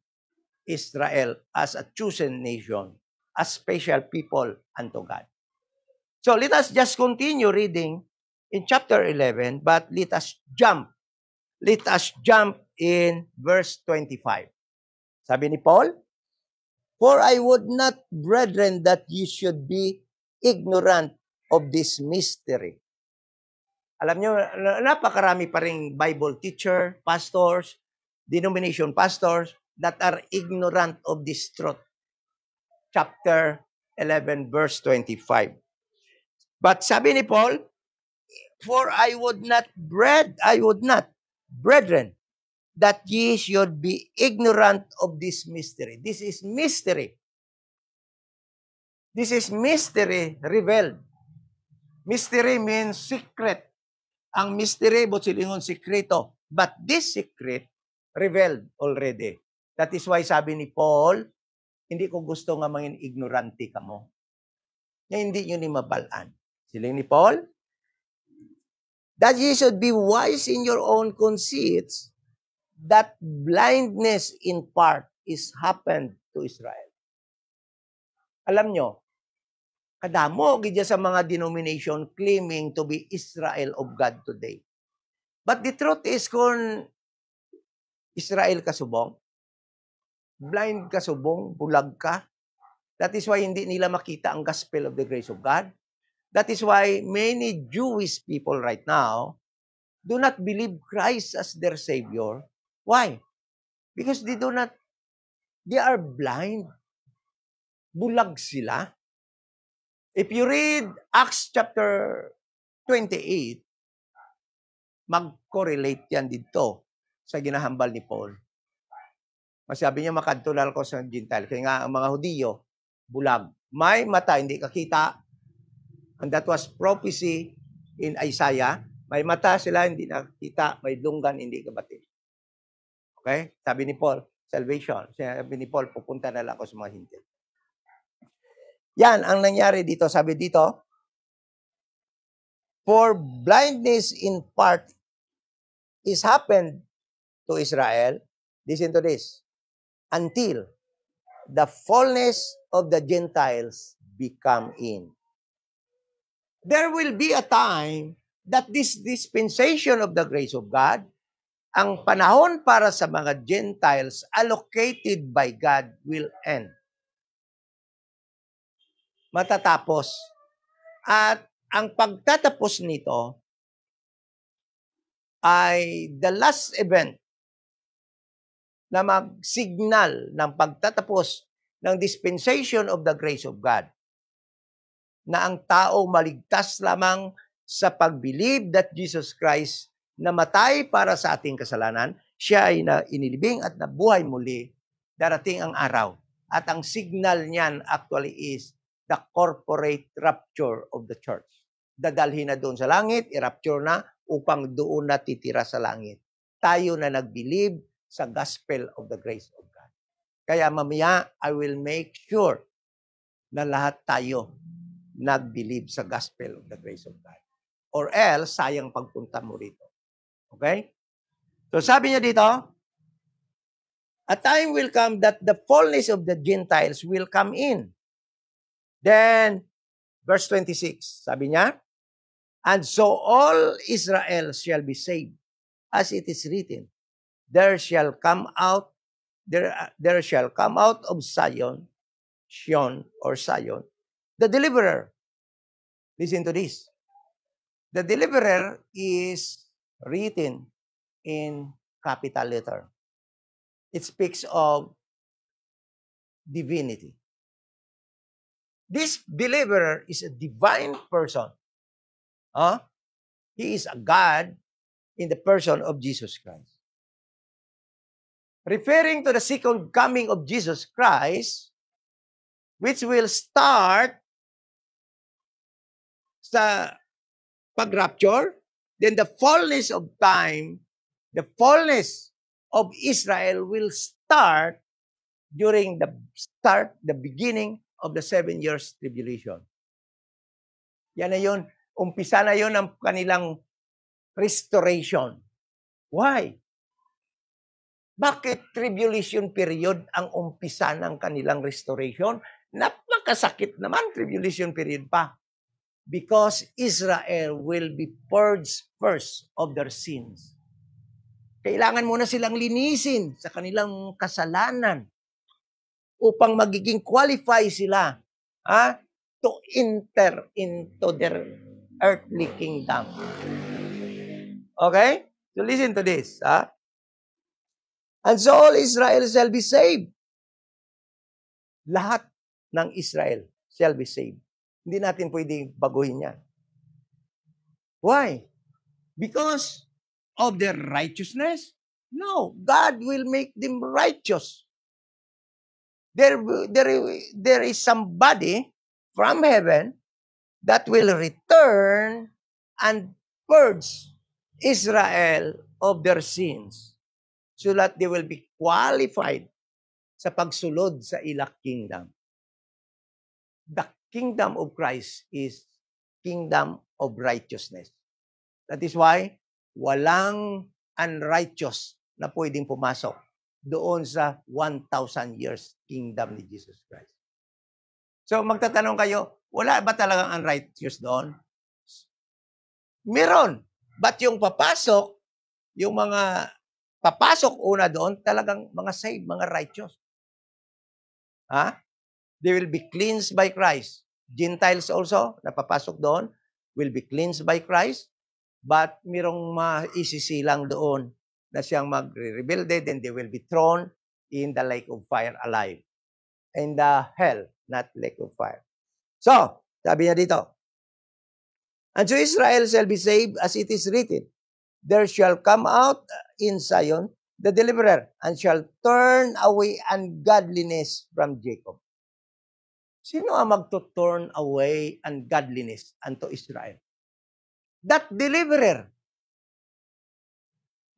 Israel as a chosen nation, a special people unto God. So let us just continue reading in chapter 11, but let us jump. Let us jump in verse 25. Sabi ni Paul, for I would not, brethren, that you should be ignorant of this mystery. Alam nyo, napakarami pa rin Bible teacher, pastors, denomination pastors that are ignorant of this truth. Chapter 11, verse 25. But sabi ni Paul, for I would not, brethren, that ye should be ignorant of this mystery. This is mystery. This is mystery revealed. Mystery means secret. Ang mystery, silingon sikreto. But this secret, revealed already. That is why sabi ni Paul, hindi ko gusto nga mangin ignorante ka mo. na hindi nyo ni mabalaan. Siling ni Paul, that ye should be wise in your own conceits, that blindness in part is happened to Israel. Alam nyo, kadamo gidya sa mga denomination claiming to be Israel of God today. But the truth is, kung Israel ka subong, blind ka subong, bulag ka, that is why hindi nila makita ang gospel of the grace of God. That is why many Jewish people right now do not believe Christ as their Savior. Why? Because they are blind. Bulag sila. If you read Acts chapter 28, mag-correlate yan dito sa ginahambal ni Paul. Masabi niya, makadtulal ko sa Gentile. Kaya nga, ang mga Hudiyo, bulag. May mata, hindi kakita. And that was prophecy in Isaiah. May mata sila, hindi nakita. May lunggan, hindi kabatid. Okay? Sabi ni Paul, salvation. Sabi ni Paul, pupunta na lang ako sa mga Hintil. Yan ang nangyari dito. Sabi dito, for blindness in part is happened to Israel. Listen to this. Until the fullness of the Gentiles become in. There will be a time that this dispensation of the grace of God, ang panahon para sa mga Gentiles allocated by God will end. Matatapos. At ang pagtatapos nito ay the last event na mag-signal ng pagtatapos ng dispensation of the grace of God, na ang tao maligtas lamang sa pag-believe that Jesus Christ namatay para sa ating kasalanan, siya ay inilibing at nabuhay muli, darating ang araw. At ang signal niyan actually is the corporate rapture of the church. Dadalhin na doon sa langit, i-rapture na upang doon na titira sa langit. Tayo na nag-believe sa gospel of the grace of God. Kaya mamaya, I will make sure na lahat tayo nag-believe sa gospel of the grace of God. Or else, sayang pagpunta mo rito. Okay? So sabi niya dito, a time will come that the fullness of the Gentiles will come in. Then, verse 26, sabi niya, and so all Israel shall be saved, as it is written, there shall come out of Zion, the deliverer. Listen to this. The deliverer is written in capital letter. It speaks of divinity. This deliverer is a divine person. He is a God in the person of Jesus Christ. Referring to the second coming of Jesus Christ, which will start sa pag-rapture, then the fullness of time, the fullness of Israel will start during the beginning of the 7 years tribulation. Yan na yun. Umpisa na yun ang kanilang restoration. Why? Bakit tribulation period ang umpisa ng kanilang restoration? Napakasakit naman, tribulation period pa. Because Israel will be purged first of their sins. Kailangan muna silang linisin sa kanilang kasalanan upang magiging qualify sila to enter into their earthly kingdom. Okay? So listen to this. And so all Israel shall be saved. Lahat ng Israel shall be saved. Hindi natin pwedeng baguhin yan. Why? Because of their righteousness? No. God will make them righteous. There is somebody from heaven that will return and purge Israel of their sins so that they will be qualified sa pagsulod sa ilak kingdom. The kingdom of Christ is kingdom of righteousness. That is why walang unrighteous na pwedeng pumasok doon sa 1,000 years kingdom ni Jesus Christ. So magtatanong kayo, wala ba talagang unrighteous doon? Meron. But yung papasok, yung mga papasok una doon, talagang mga saved, mga righteous. They will be cleansed by Christ. Gentiles also, na papasok doon, will be cleansed by Christ. But mirong maisisilang doon na siyang magre-rebelde, then they will be thrown in the lake of fire alive. In the hell, not lake of fire. So, sabi niya dito, and so Israel shall be saved as it is written, there shall come out in Zion the deliverer, and shall turn away ungodliness from Jacob. Sino ang magto-turn away ungodliness unto Israel? That deliverer.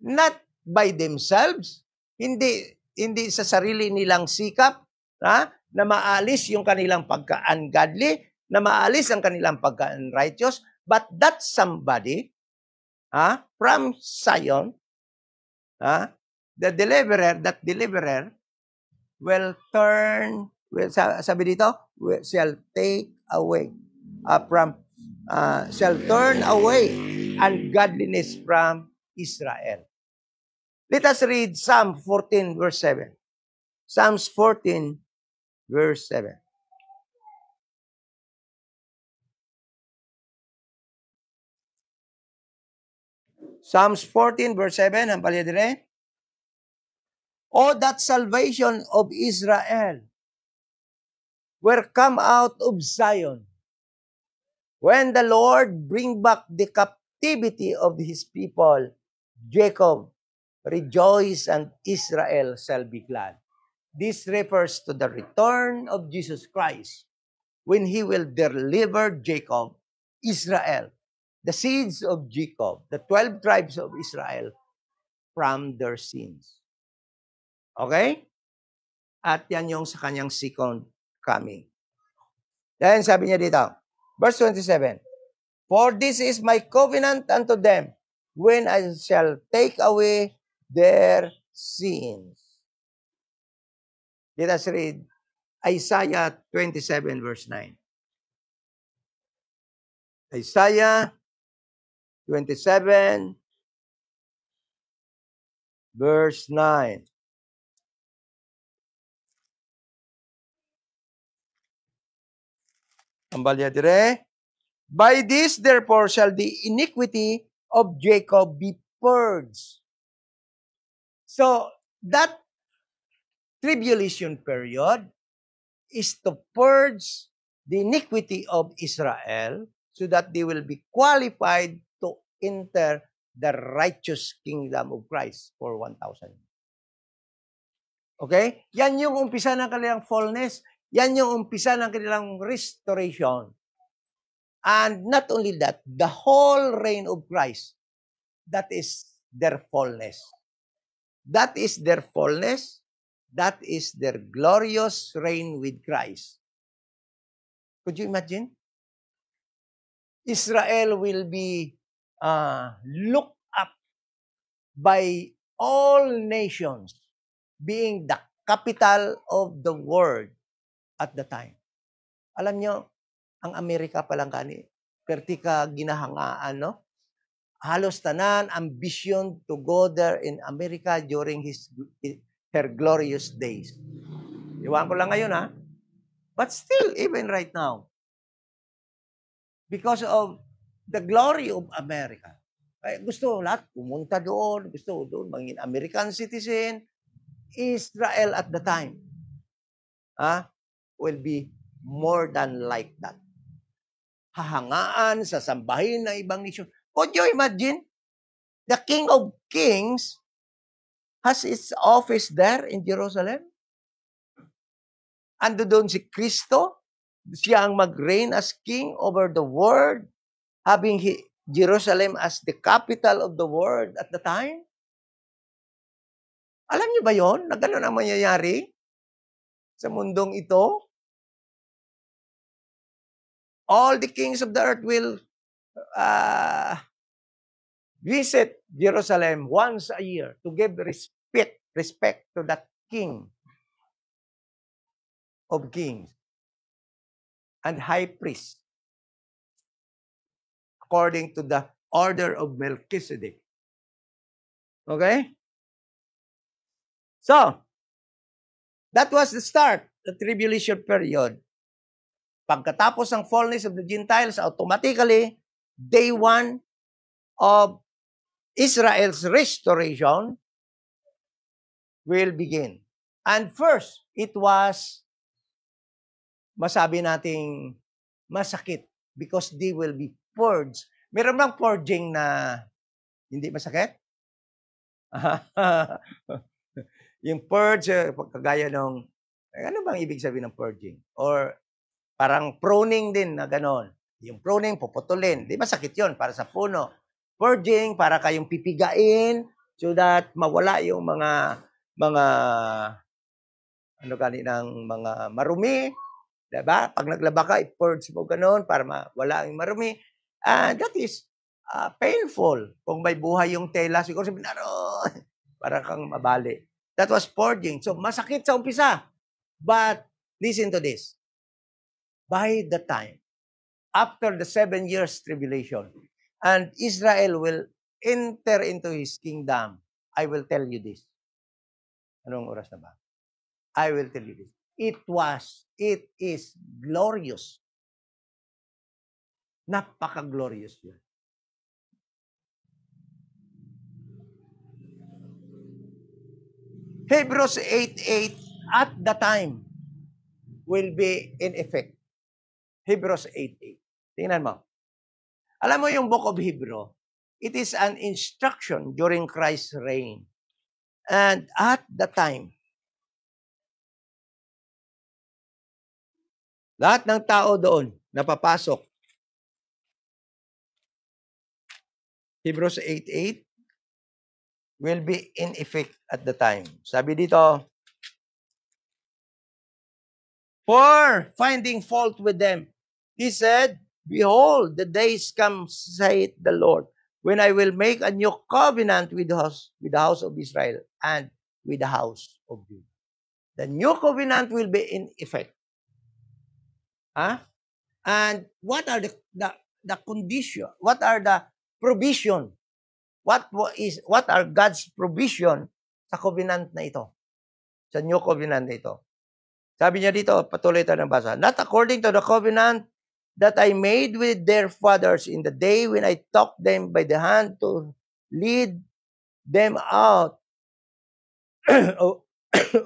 Not by themselves, hindi sa sarili nilang sikap, na maalis yung kanilang pagka-ungodly, na maalis ang kanilang pagka-unrighteous, but that somebody from Zion, that deliverer will turn, sabi dito, shall take away shall turn away ungodliness from Israel. Let us read Psalm 14 verse 7. Psalms 14 verse 7. Psalms 14 verse 7, ang palya dire. Oh, that salvation of Israel were come out of Zion, when the Lord bring back the captivity of his people, Jacob rejoice and Israel shall be glad. This refers to the return of Jesus Christ when he will deliver Jacob, Israel, the seeds of Jacob, the 12 tribes of Israel, from their sins. Okay? At yan yung sa kanyang second coming. Dahil sabi niya dito, verse 27, for this is my covenant unto them, when I shall take away their sins. Let us read Isaiah 27 verse 9. Isaiah 27 verse 9. Ang balya dire, by this therefore shall the iniquity of Jacob be purged. So, that tribulation period is to purge the iniquity of Israel so that they will be qualified to enter the righteous kingdom of Christ for 1,000. Okay? Yan yung umpisa ng kanilang fullness. Yan yung umpisa ng kanilang restoration. And not only that, the whole reign of Christ, that is their fullness. That is their fullness. That is their glorious reign with Christ. Could you imagine? Israel will be looked up by all nations, being the capital of the world at the time. Alam nyo, ang Amerika palang kani, perti ka ginahangaan, no? Halos tanan, ambition to go there in America during her glorious days. Iwan ko lang ngayon, But still, even right now, because of the glory of America, gusto lahat pumunta doon, gusto doon maging American citizen. Israel at the time will be more than like that. Hahangaan, sasambahin ng ibang nation. Could you imagine? The King of Kings has its office there in Jerusalem. Ando doon si Kristo. Siya ang mag-reign as king over the world, having Jerusalem as the capital of the world at the time. Alam niyo ba yon? Na gano'n ang mangyayari sa mundong ito? all the kings of the earth will visit Jerusalem once a year to give respect to that king of kings and high priest according to the order of Melchizedek. Okay? So, that was the start, the tribulation period. Pagkatapos ng fullness of the Gentiles, automatically, day 1 of Israel's restoration will begin. And first, it was, masabi nating masakit because they will be purged. Meron bang purging na hindi masakit? Yung purge, kagaya ng, ano bang ibig sabihin ng purging? Or parang pruning din na gano'n. Yung pruning, puputulin. Di ba sakit yun para sa puno? Purging, para kayong pipigain so that mawala yung mga ano kaninang mga marumi. Diba? Pag naglaba ka, i-purge mo gano'n para mawala yung marumi. And that is painful. Kung may buhay yung tela, siguro sabihin, para kang mabali. That was purging. So, masakit sa umpisa. But, listen to this. By the time, after the 7 years tribulation, and Israel will enter into his kingdom, I will tell you this. Anong oras na ba? I will tell you this. It is glorious. Napaka-glorious yun. Hebrews 8:8, at the time, will be in effect. Hebrews 8:8. Tingnan mo. Alam mo yung book of Hebrew, it is an instruction during Christ's reign. And at the time, lahat ng tao doon napapasok. Hebrews 8:8 will be in effect at the time. Sabi dito, for finding fault with them, he said, behold, the days come, saith the Lord, when I will make a new covenant with the house of Israel and with the house of Judah. The new covenant will be in effect. And what are the condition? What are the provision? What are God's provision sa covenant na ito? Sa new covenant na ito. Sabi niya dito, patuloy tayo ng basa. Not according to the covenant that I made with their fathers in the day when I took them by the hand to lead them out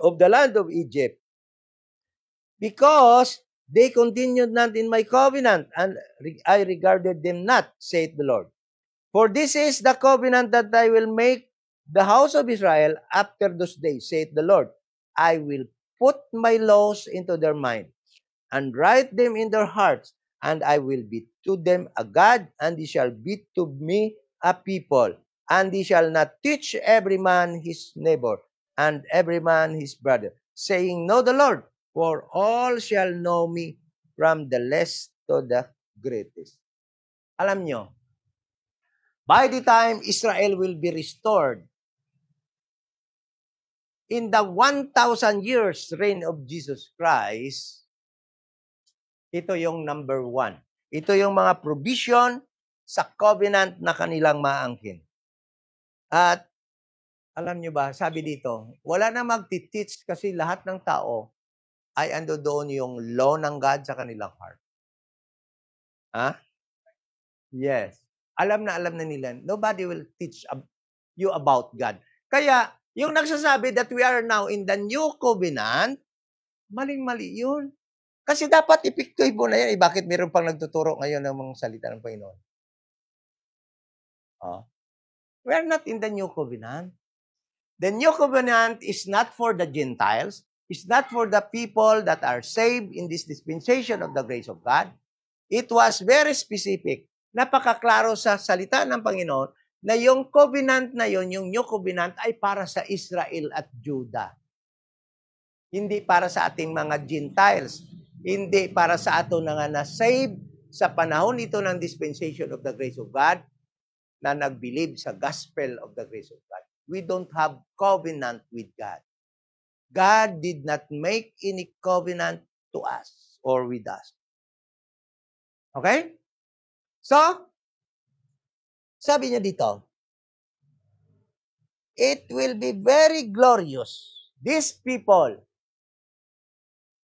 of the land of Egypt. Because they continued not in my covenant, and I regarded them not, saith the Lord. For this is the covenant that I will make the house of Israel after those days, saith the Lord. I will put my laws into their mind, and write them in their hearts, and I will be to them a God, and they shall be to me a people. And they shall not teach every man his neighbor, and every man his brother, saying, Know the Lord, for all shall know me, from the least to the greatest. Alam nyo, by the time Israel will be restored, in the 1,000 years reign of Jesus Christ, ito yung number 1. Ito yung mga provision sa covenant na kanilang maangkin. At alam nyo ba, sabi dito, wala na magtiteach kasi lahat ng tao ay ando doon yung law ng God sa kanilang heart. Yes. Alam na nila. Nobody will teach you about God. Kaya, yung nagsasabi that we are now in the new covenant, maling-mali yun. Kasi dapat ipiktuhin mo na yan. Bakit meron pang nagtuturo ngayon ng mga salita ng Panginoon? We are not in the new covenant. The new covenant is not for the Gentiles. It's not for the people that are saved in this dispensation of the grace of God. It was very specific. Napakaklaro sa salita ng Panginoon na yung covenant na yon, yung new covenant, ay para sa Israel at Judah. Hindi para sa ating mga Gentiles. Hindi para sa ato na nga na-save sa panahon ito ng dispensation of the grace of God na nag-believe sa gospel of the grace of God. We don't have covenant with God. God did not make any covenant to us or with us. Okay? So, sabi niya dito, it will be very glorious. These people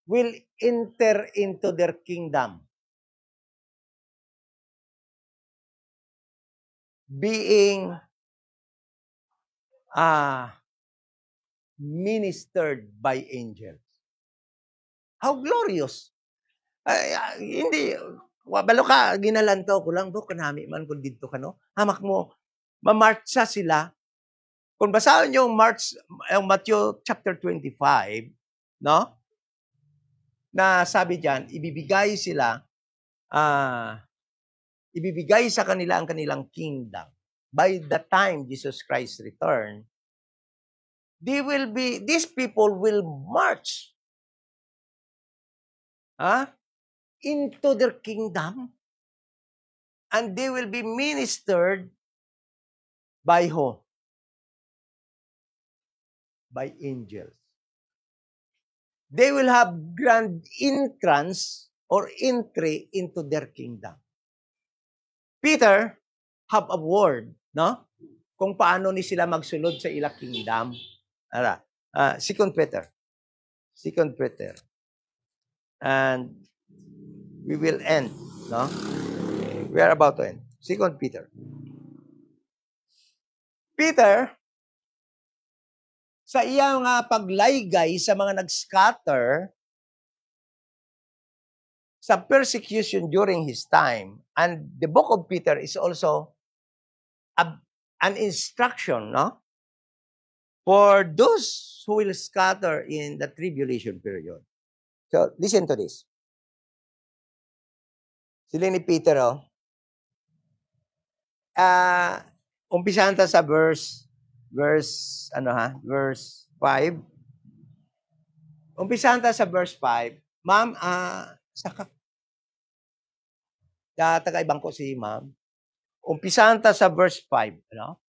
will enter into their kingdom, being ministered by angels. How glorious! Hindi, balo ka, ginalantaw ko lang, bro, kanami man kung dito ka, no? Hamak mo, mamarcha sila. Kung basahin niyo yung Matthew chapter 25, no? Na sabi diyan, ibibigay sa kanila ang kanilang kingdom. By the time Jesus Christ return, these people will march into their kingdom, and they will be ministered by who? By angels. They will have grand entrance or entry into their kingdom. Peter have a word, no? Kung paano ni sila magsulod sa ila kingdom. Second Peter. And we will end, no? We are about to end. Second Peter. Peter, sa iyang paglaygay sa mga nag-scatter sa persecution during his time, and the book of Peter is also an instruction, no? For those who will scatter in the tribulation period. So, listen to this. Sila ni Peter, umpisahan ta sa verse 5. Umpisahan ta sa verse 5. Ma'am, taga-ibang ko si ma'am. Umpisahan ta sa verse 5, ano?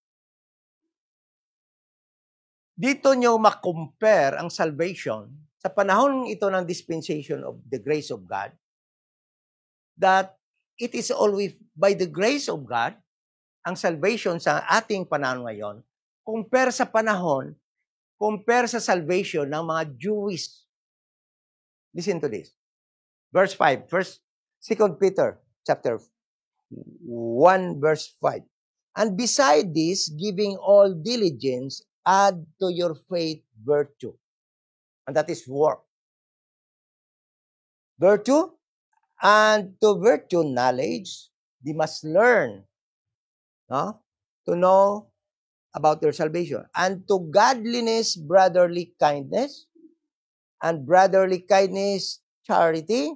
Dito nyo ma-compare ang salvation sa panahon ito ng dispensation of the grace of God, that it is always by the grace of God, ang salvation sa ating panahon ngayon, compare sa salvation ng mga Jewish. Listen to this. Verse 5, 2 Peter chapter 1, verse 5. And beside this, giving all diligence, add to your faith virtue. And that is work. Virtue, and to virtue knowledge, they must learn, no? To know about their salvation. And to godliness, brotherly kindness, and brotherly kindness, charity.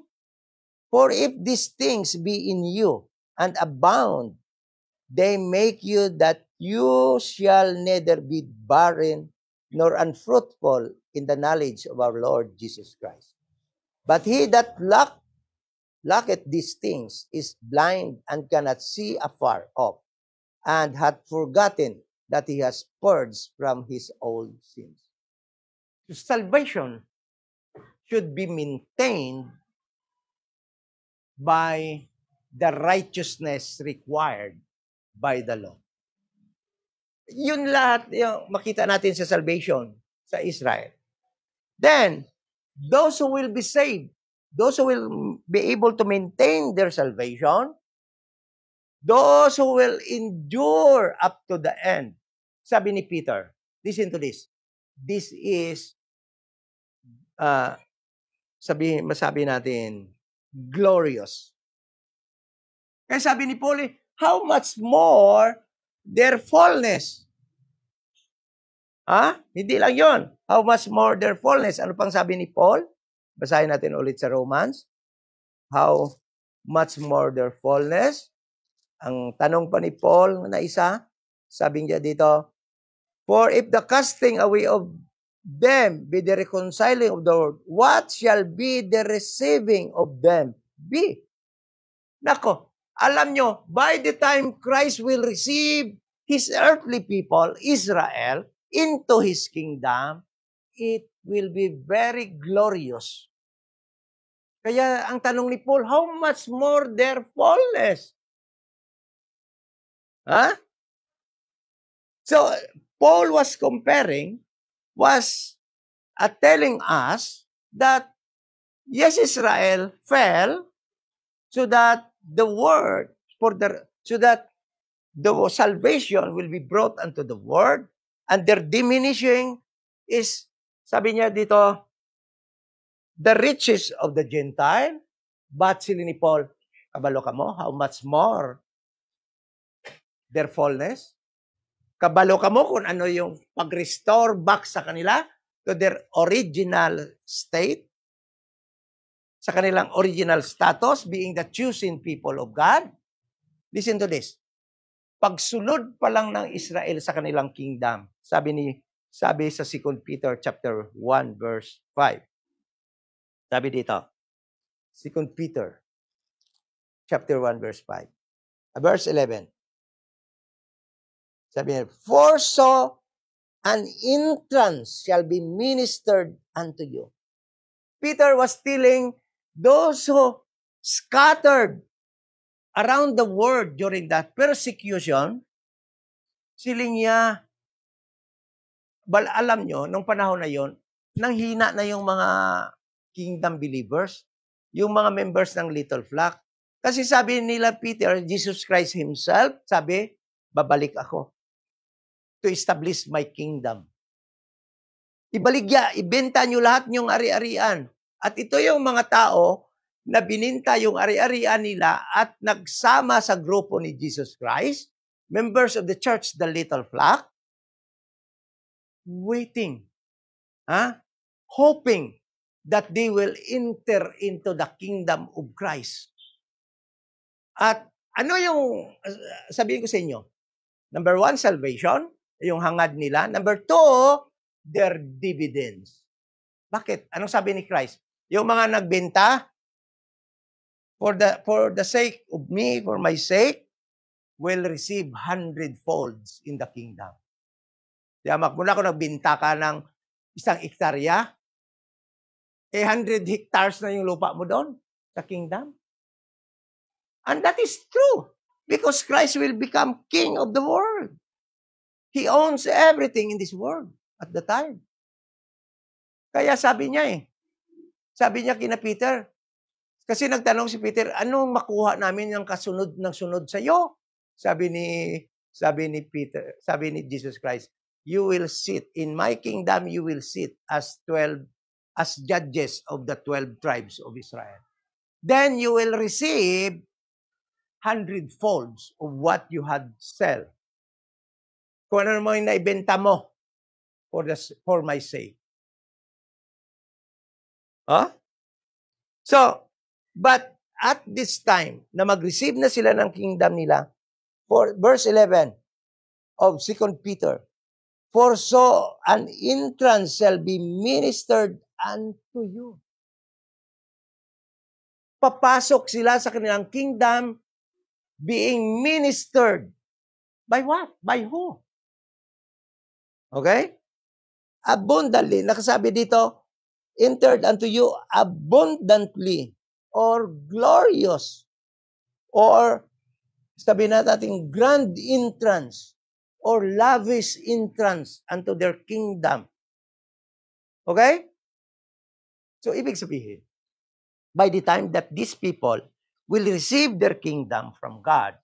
For if these things be in you and abound, they make you that you shall neither be barren nor unfruitful in the knowledge of our Lord Jesus Christ. But he that lacketh these things is blind and cannot see afar off, and hath forgotten that he has purged from his old sins. Salvation should be maintained by the righteousness required by the law. Yun lahat yung makita natin sa salvation sa Israel. Then, those who will be saved, those who will be able to maintain their salvation, those who will endure up to the end. Sabi ni Peter, listen to this. This is, masabi natin, glorious. Kaya sabi ni Paul, how much more their fullness? Hindi lang yon. How much more their fullness? Ano pang sabi ni Paul? Basahin natin ulit sa Romans. How much more their fullness? Ang tanong pa ni Paul na isa, sabi niya dito, for if the casting away of them be the reconciling of the world, what shall be the receiving of them be? Nako, alam nyo, by the time Christ will receive His earthly people, Israel, into His kingdom, it will be very glorious. Kaya ang tanong ni Paul, how much more their fullness? Huh? So, Paul was telling us that, yes, Israel fell so that the salvation will be brought unto the world, and their diminishing is, sabi niya dito, the riches of the Gentile, but sila ni Paul, kabalo ka mo, how much more their fullness? Kabalo ka mo kung ano yung pag-restore back sa kanila to their original state, sa kanilang original status, being the chosen people of God. Listen to this. Pagsunod pa lang ng Israel sa kanilang kingdom, sabi sa 2 Peter chapter 1 verse 5. Sabi dito, 2 Peter chapter 1 verse 5. Verse 11. Sabi niya, for so an entrance shall be ministered unto you. Peter was telling those who scattered around the world during that persecution, siling niya, alam nyo, nung panahon na yon, nanghina na yung mga kingdom believers, yung mga members ng Little Flock. Kasi sabi nila Peter, Jesus Christ Himself, sabi, babalik ako to establish my kingdom. Ibenta nyo lahat nyong ari-arian. At ito yung mga tao na bininta yung ari-arian nila at nagsama sa grupo ni Jesus Christ, members of the church, the Little Flock, waiting, hoping that they will enter into the kingdom of Christ. At ano yung, sabihin ko sa inyo, number 1, salvation, yung hangad nila. Number 2, their dividends. Bakit? Anong sabi ni Christ? Yung mga nagbenta, for the sake of me, for my sake, will receive 100-folds in the kingdom. Kaya magmula kung nagbenta ka ng 1 hektarya, 100 hectares na yung lupa mo doon sa kingdom. And that is true. Because Christ will become king of the world. He owns everything in this world at the time. Kaya sabi niya kina Peter, kasi nagtanong si Peter, anong makuha namin yung kasunod ng sunod sa iyo? Sabi ni Peter, sabi ni Jesus Christ, you will sit in my kingdom, you will sit as judges of the 12 tribes of Israel. Then you will receive 100-folds of what you had sell. Kung ano mo yung naibenta mo for my sake. So, but at this time, na mag-receive na sila ng kingdom nila, for verse 11 of 2 Peter, for so an entrance shall be ministered unto you. Papasok sila sa kanilang kingdom being ministered. By what? By who? Okay? Abundantly. Nakasabi dito, entered unto you abundantly or glorious or sabi natin grand entrance or lavish entrance unto their kingdom. Okay? So, ibig sabihin, by the time that these people will receive their kingdom from God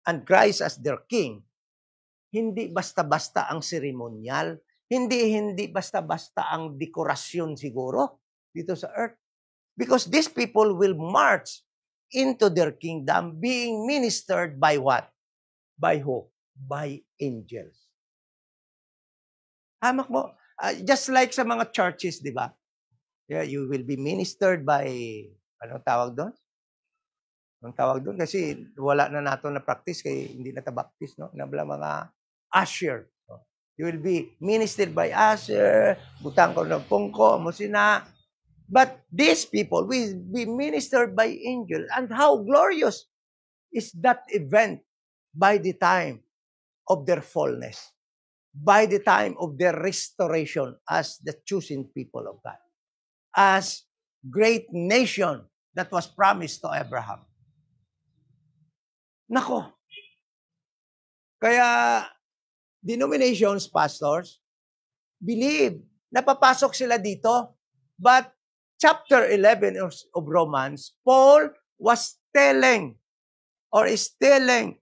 and Christ as their king, hindi basta-basta ang seremonyal, hindi basta-basta ang dekorasyon siguro dito sa earth. Because these people will march into their kingdom being ministered by what? By who? By angels. Hamak mo, just like sa mga churches, di ba? Yeah, you will be ministered by, anong tawag doon? Anong tawag doon? Kasi wala na nato na practice, kaya hindi na ta-baptist, no? Nabla mga usher. You will be ministered by usher, butang ko ng pungko, mo sina. But these people will be ministered by angels. And how glorious is that event by the time of their fullness, by the time of their restoration as the chosen people of God, as great nation that was promised to Abraham. Nako, kaya denominations, pastors, believe na papasok sila dito. But chapter 11 of Romans, Paul was telling or is telling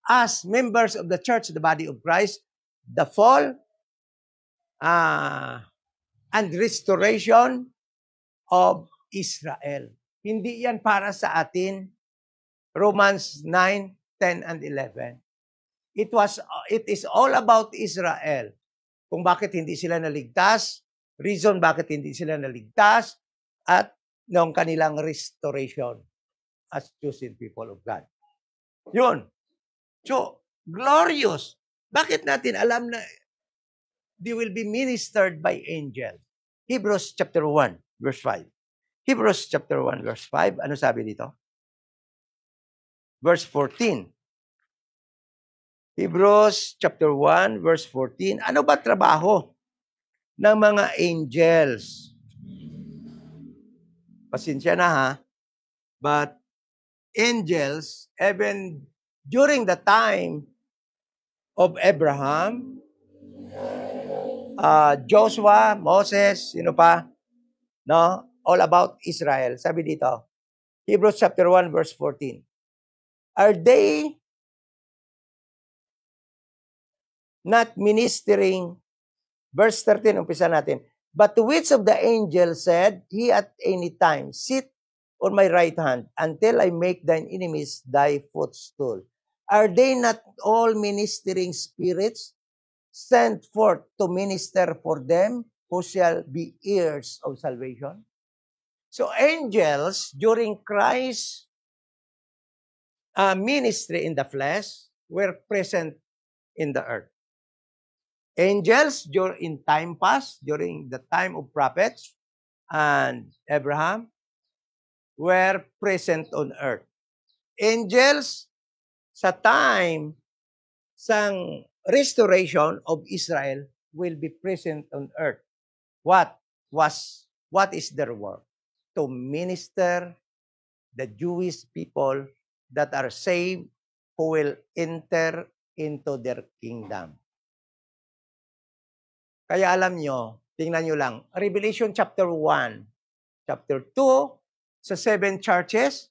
us, members of the church, the body of Christ, the fall and restoration of Israel. Hindi yan para sa atin. Romans 9, 10, and 11. It is all about Israel. Kung bakit hindi sila naligtas, reason bakit hindi sila naligtas, at ng kanilang restoration as chosen people of God. Yun. So, glorious. Bakit natin alam na they will be ministered by angels? Hebrews chapter 1, verse 5. Hebrews chapter 1, verse 5. Ano sabi dito? Verse 14. Hebrews chapter 1, verse 14. Ano ba trabaho ng mga angels? Pasensya na ha. But angels, even during the time of Abraham, Joshua, Moses, sino pa? No? All about Israel. Sabi dito, Hebrews chapter 1, verse 14. Are they not ministering? Verse 13, umpisa natin. But to which of the angels said, He at any time, sit on my right hand, until I make thine enemies thy footstool. Are they not all ministering spirits, sent forth to minister for them who shall be heirs of salvation? So angels, during Christ's ministry in the flesh, were present in the earth. Angels, in time past, during the time of prophets and Abraham, were present on earth. Angels, sa time sang restoration of Israel, will be present on earth. What is their work? To minister the Jewish people that are saved, who will enter into their kingdom. Kaya alam nyo, tingnan nyo lang, Revelation chapter 1, chapter 2, sa 7 churches,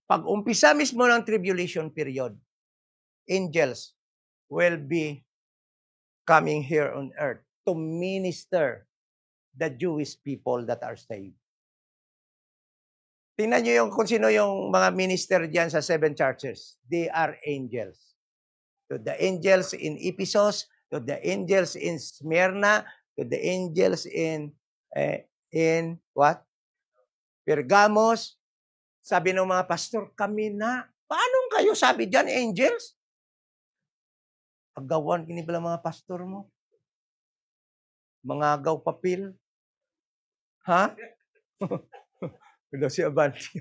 pag umpisa mismo ng tribulation period, angels will be coming here on earth to minister the Jewish people that are saved. Tingnan nyo kung sino yung mga minister diyan sa 7 churches. They are angels. To the angels in Ephesus, to the angels in Smyrna, to the angels in what? Pergamos. Sabi ng mga pastor, kami na. Paano kayo sabi diyan, angels? Agawan kini pala mga pastor mo. Mangagaw papel. Ha? Wala si Abanti.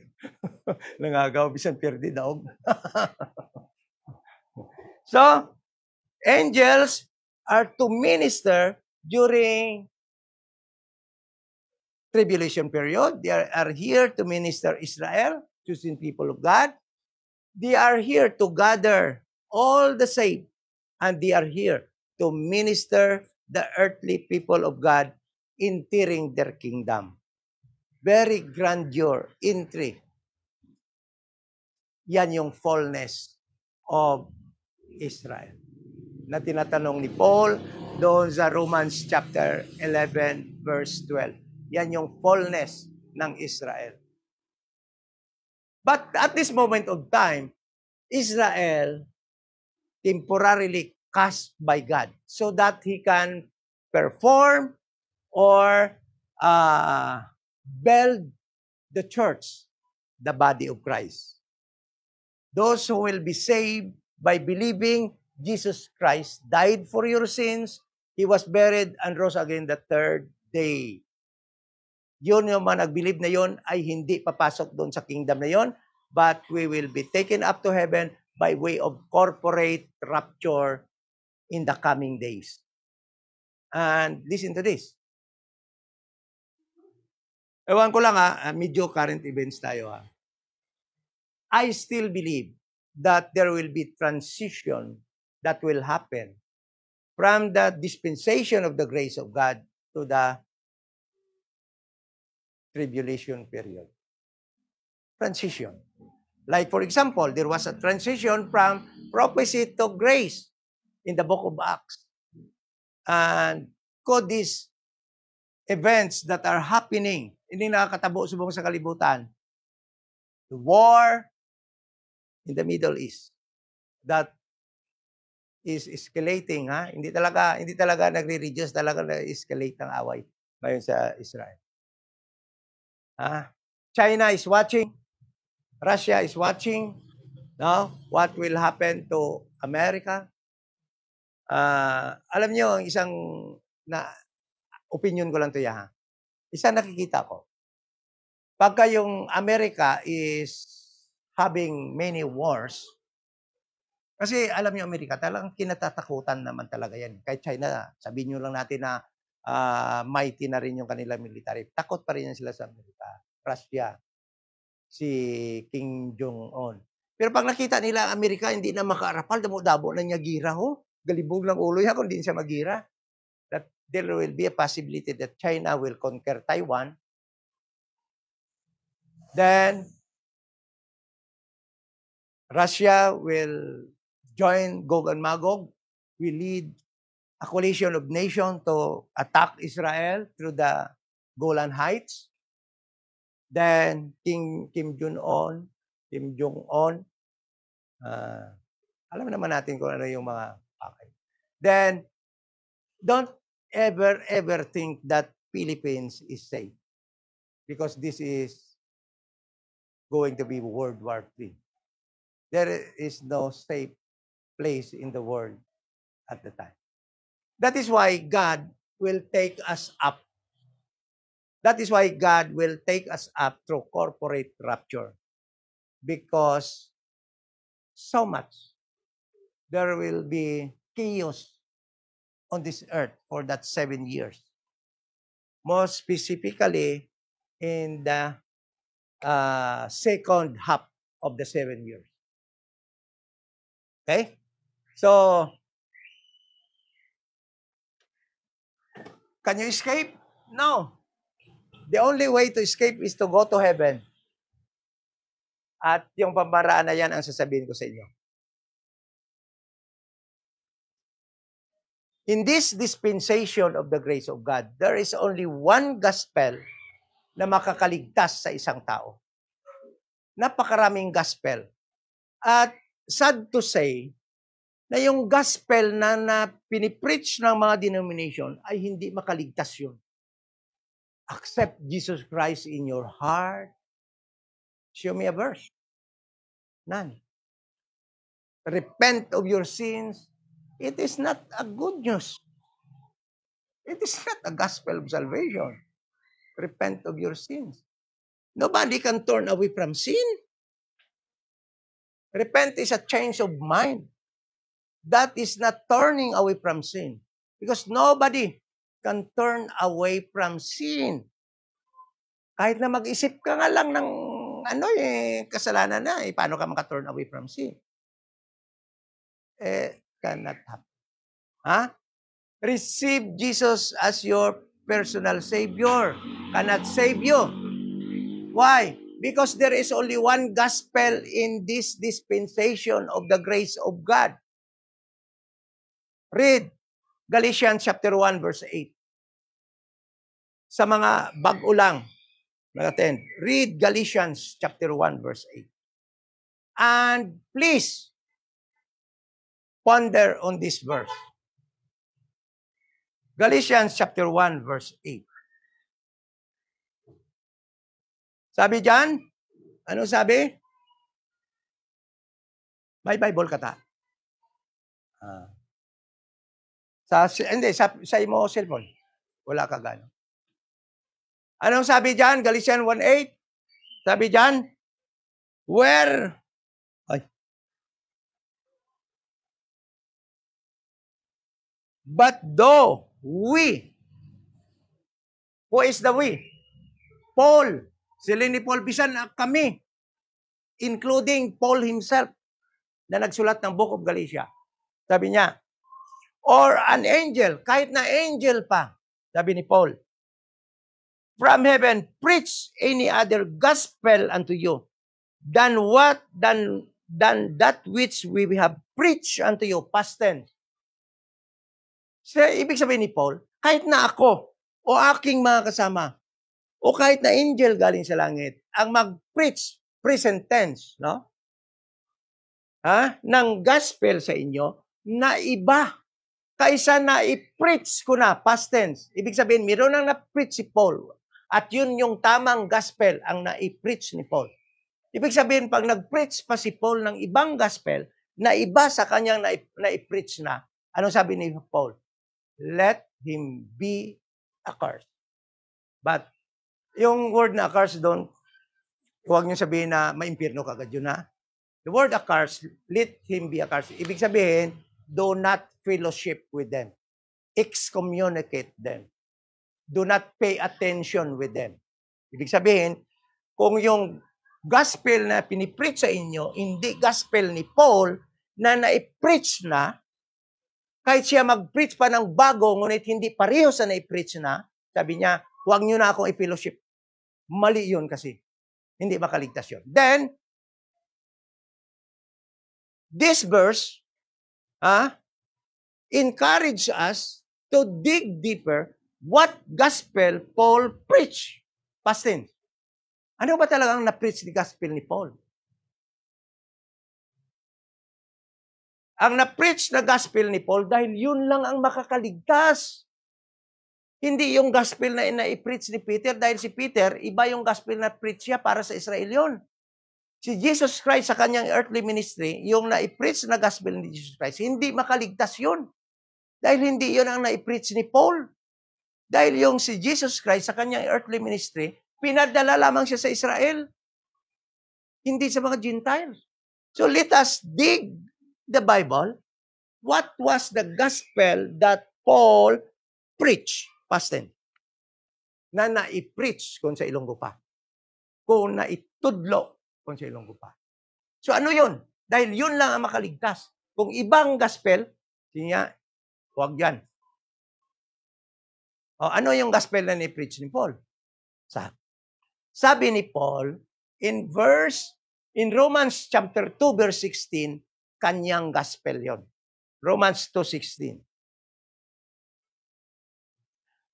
Nangagaw, bisan perdi daog. So, angels are to minister during tribulation period. They are here to minister Israel, choosing people of God. They are here to gather all the saved, and they are here to minister the earthly people of God, entering their kingdom. Very grandeur, entry. Yan yung fullness of Israel na tinatanong ni Paul doon sa Romans chapter 11 verse 12. Yan yung fullness ng Israel. But at this moment of time, Israel temporarily cast by God so that He can perform or build the church, the body of Christ. Those who will be saved by believing Jesus Christ died for your sins, He was buried and rose again the third day. yun yung mga nag-believe na yun ay hindi papasok doon sa kingdom na yun, but we will be taken up to heaven by way of corporate rapture in the coming days. And listen to this. Ewan ko lang medyo current events tayo I still believe that there will be transition that will happen from the dispensation of the grace of God to the tribulation period. Transition. Like, for example, there was a transition from prophecy to grace in the book of Acts. And could these events that are happening, hindi nakakatabo subong sa kalibutan, the war in the Middle East, that is escalating, Hindi talaga nagre-reduce, talaga na-escalate ang away ngayon sa Israel. China is watching, Russia is watching, no? What will happen to America? Alam niyo, ang isang na opinion ko lang 'to Isang nakikita ko. Pagka yung America is having many wars, kasi alam niyo Amerika, talagang kinatatakutan naman talaga yan. Kahit China, sabihin niyo lang natin na mighty na rin yung kanilang military. Takot pa rin yan sila sa Amerika. Russia, si Kim Jong-un. Pero pag nakita nila ang Amerika, hindi na makaarapal, damo-dabo na niya gira galibog ng ulo niya kung hindi siya magira. That there will be a possibility that China will conquer Taiwan. Then, Russia will join Gog and Magog. We lead a coalition of nations to attack Israel through the Golan Heights. Then, Kim Jong-un, alam naman natin kung ano yung mga pakay. Then, don't ever think that Philippines is safe. Because this is going to be World War III. There is no safe place in the world at the time. That is why God will take us up. That is why God will take us up through corporate rapture. Because so much, there will be chaos on this earth for that 7 years. More specifically, in the second half of the 7 years. Okay? So, can you escape? No. The only way to escape is to go to heaven. At yung pambaraan na yan ang sasabihin ko sa inyo. In this dispensation of the grace of God, there is only one gospel na makakaligtas sa isang tao. Napakaraming gospel. At sad to say, na yung gospel na pinipreach ng mga denomination ay hindi makaligtas yun. Accept Jesus Christ in your heart. Show me a verse. None. Repent of your sins. It is not a good news. It is not a gospel of salvation. Repent of your sins. Nobody can turn away from sin. Repent is a change of mind. That is not turning away from sin. Because nobody can turn away from sin. Kahit na mag-isip ka nga lang ng kasalanan na, paano ka maka-turn away from sin? Cannot happen. Receive Jesus as your personal Savior. Cannot save you. Why? Because there is only one gospel in this dispensation of the grace of God. Read Galatians chapter 1 verse 8. Sa mga bago lang natin, read Galatians chapter 1 verse 8. And please ponder on this verse. Galatians chapter 1 verse 8. Sabi diyan, ano sabi? May Bible ka ta? Sa imo cellphone. Wala ka gano. Anong sabi dyan? Galatians 1:8. Sabi dyan, but though we, who is the we? Paul. Sila ni Paul, bisan kami, including Paul himself, na nagsulat ng Book of Galatia. Sabi niya, or an angel, kahit na angel pa, sabi ni Paul, from heaven, preach any other gospel unto you than that which we have preached unto you. Past tense. So, ibig sabihin ni Paul, kahit na ako o aking mga kasama o kahit na angel galing sa langit ang mag-preach, present tense, no? Ng gospel sa inyo na iba kaysa na i-preach ko na, past tense. Ibig sabihin, meron nang na-preach si Paul at yun yung tamang gospel ang na-i-preach ni Paul. Ibig sabihin, pag nag-preach pa si Paul ng ibang gospel na iba sa kanyang na-i-preach na, anong sabi ni Paul? Let him be accursed. But, yung word na accursed doon, huwag niyo sabihin na maimpirno kagad yun, ha? The word accursed, let him be accursed. Ibig sabihin, do not fellowship with them. Excommunicate them. Do not pay attention with them. Ibig sabihin, kung yung gospel na pinipreach sa inyo, hindi gospel ni Paul na na-preach na, kahit siya mag-preach pa ng bago, ngunit hindi pareho sa na-preach na, sabi niya, huwag niyo na akong i-fellowship. Mali yun kasi. Hindi makaligtas yun. Then, this verse, encourage us to dig deeper what gospel Paul preached. Past tense. Ano ba talagang na-preach ni gospel ni Paul? Ang na-preach na gospel ni Paul dahil yun lang ang makakaligtas. Hindi yung gospel na i-preach ni Peter dahil si Peter, iba yung gospel na preach siya para sa Israel yun. Si Jesus Christ sa kanyang earthly ministry, yung na-i-preach na gospel ni Jesus Christ, hindi makaligtas yun. Dahil hindi yun ang na-i-preach ni Paul. Dahil yung si Jesus Christ sa kanyang earthly ministry, pinadala lamang siya sa Israel. Hindi sa mga Gentiles. So let us dig the Bible. What was the gospel that Paul preached? Past tense. Na na-i-preach kung sa Ilonggo pa. Kung na-itudlo kung sa Ilonggo pa. So ano yun? Dahil yun lang ang makaligtas. Kung ibang gospel, siya, huwag yan. O, ano yung gospel na ni-preach ni Paul? Sabi ni Paul, in Romans chapter 2, verse 16, kanyang gospel yon. Romans 2:16.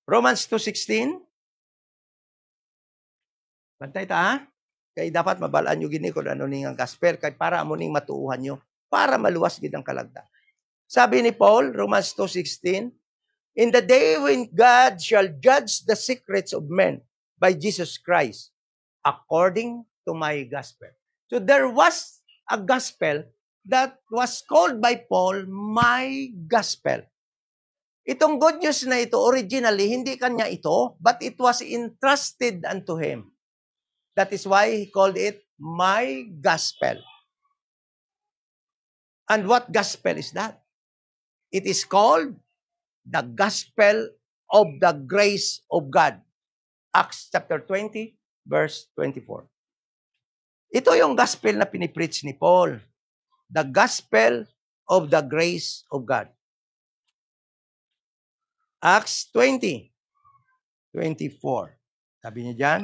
Romans 2:16. Bantay ta, ha? Kaya dapat mabalaan nyo gini kung ano ning ang gospel, kaya para amo ning matuuhan nyo, para maluwas gid ang kalagda. Sabi ni Paul, Romans 2:16, in the day when God shall judge the secrets of men by Jesus Christ, according to my gospel. So there was a gospel that was called by Paul, my gospel. Itong good news na ito, originally, hindi kanya ito, but it was entrusted unto him. That is why he called it my gospel. And what gospel is that? It is called the gospel of the grace of God. Acts chapter 20, verse 24. Ito yung gospel na pinipreach ni Paul. The gospel of the grace of God. Acts 20, 24. Sabi niya dyan.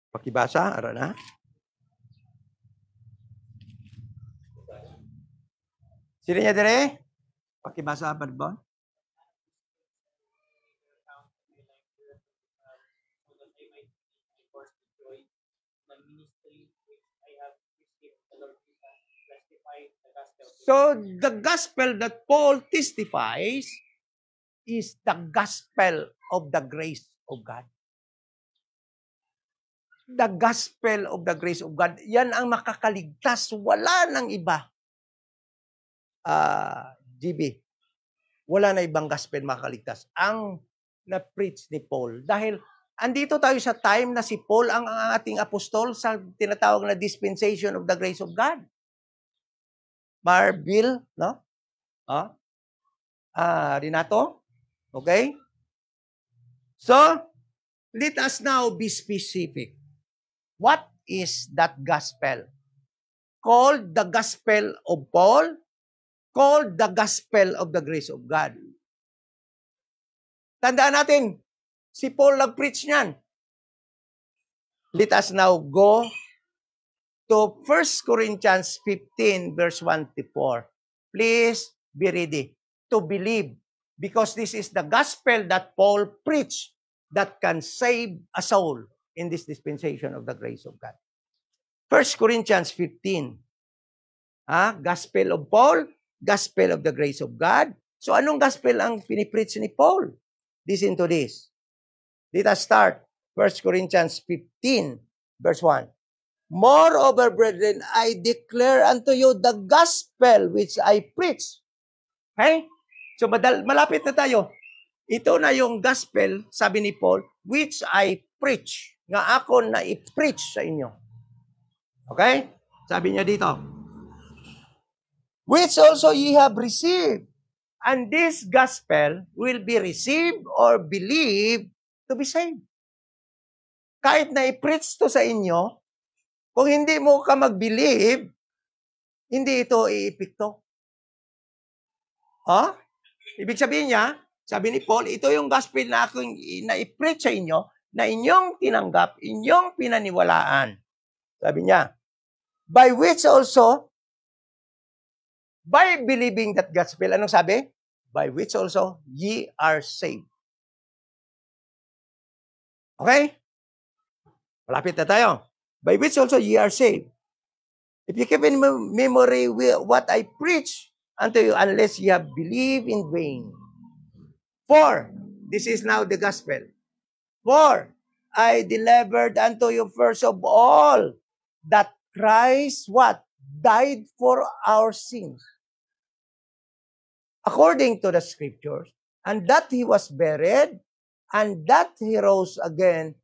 Pakibasa, ara na. Sila niya dire? Pakibasa, Barbon. So, the gospel that Paul testifies is the gospel of the grace of God. The gospel of the grace of God. Yan ang makakaligtas. Wala nang iba. GB. Wala na ibang gospel makakaligtas. Ang na preach ni Paul. Dahil andito tayo sa time na si Paul ang ating apostol sa tinatawag na dispensation of the grace of God. Marbil, no? Renato? Okay? So, let us now be specific. What is that gospel? Called the gospel of Paul, called the gospel of the grace of God. Tandaan natin, si Paul nag-preach niyan. Let us now go to 1 Corinthians 15, verse 1 to 4. Please be ready to believe, because this is the gospel that Paul preached that can save a soul in this dispensation of the grace of God. 1 Corinthians 15. Gospel of Paul, gospel of the grace of God. So anong gospel ang pinipreach ni Paul? Listen to this. Let us start. 1 Corinthians 15, verse 1. Moreover, brethren, I declare unto you the gospel which I preach. Okay? So malapit na tayo. Ito na yung gospel, sabi ni Paul, which I preach. Nga ako na i-preach sa inyo. Okay? Sabi niya dito. Which also ye have received. And this gospel will be received or believed to be saved. Kahit na i-preach to sa inyo, kung hindi mo ka mag-believe, hindi ito iipikto. Ibig sabihin niya, sabi ni Paul, ito yung gospel na akong na-i-preach sa inyo, na inyong tinanggap, inyong pinaniwalaan. Sabi niya, by which also, by believing that gospel, anong sabi? By which also ye are saved. Okay? Malapit na tayo. By which also ye are saved. If you keep in memory what I preach unto you, unless ye have believed in vain. For, this is now the gospel. For, I delivered unto you first of all, that Christ, what? Died for our sins. According to the scriptures, and that he was buried, and that he rose again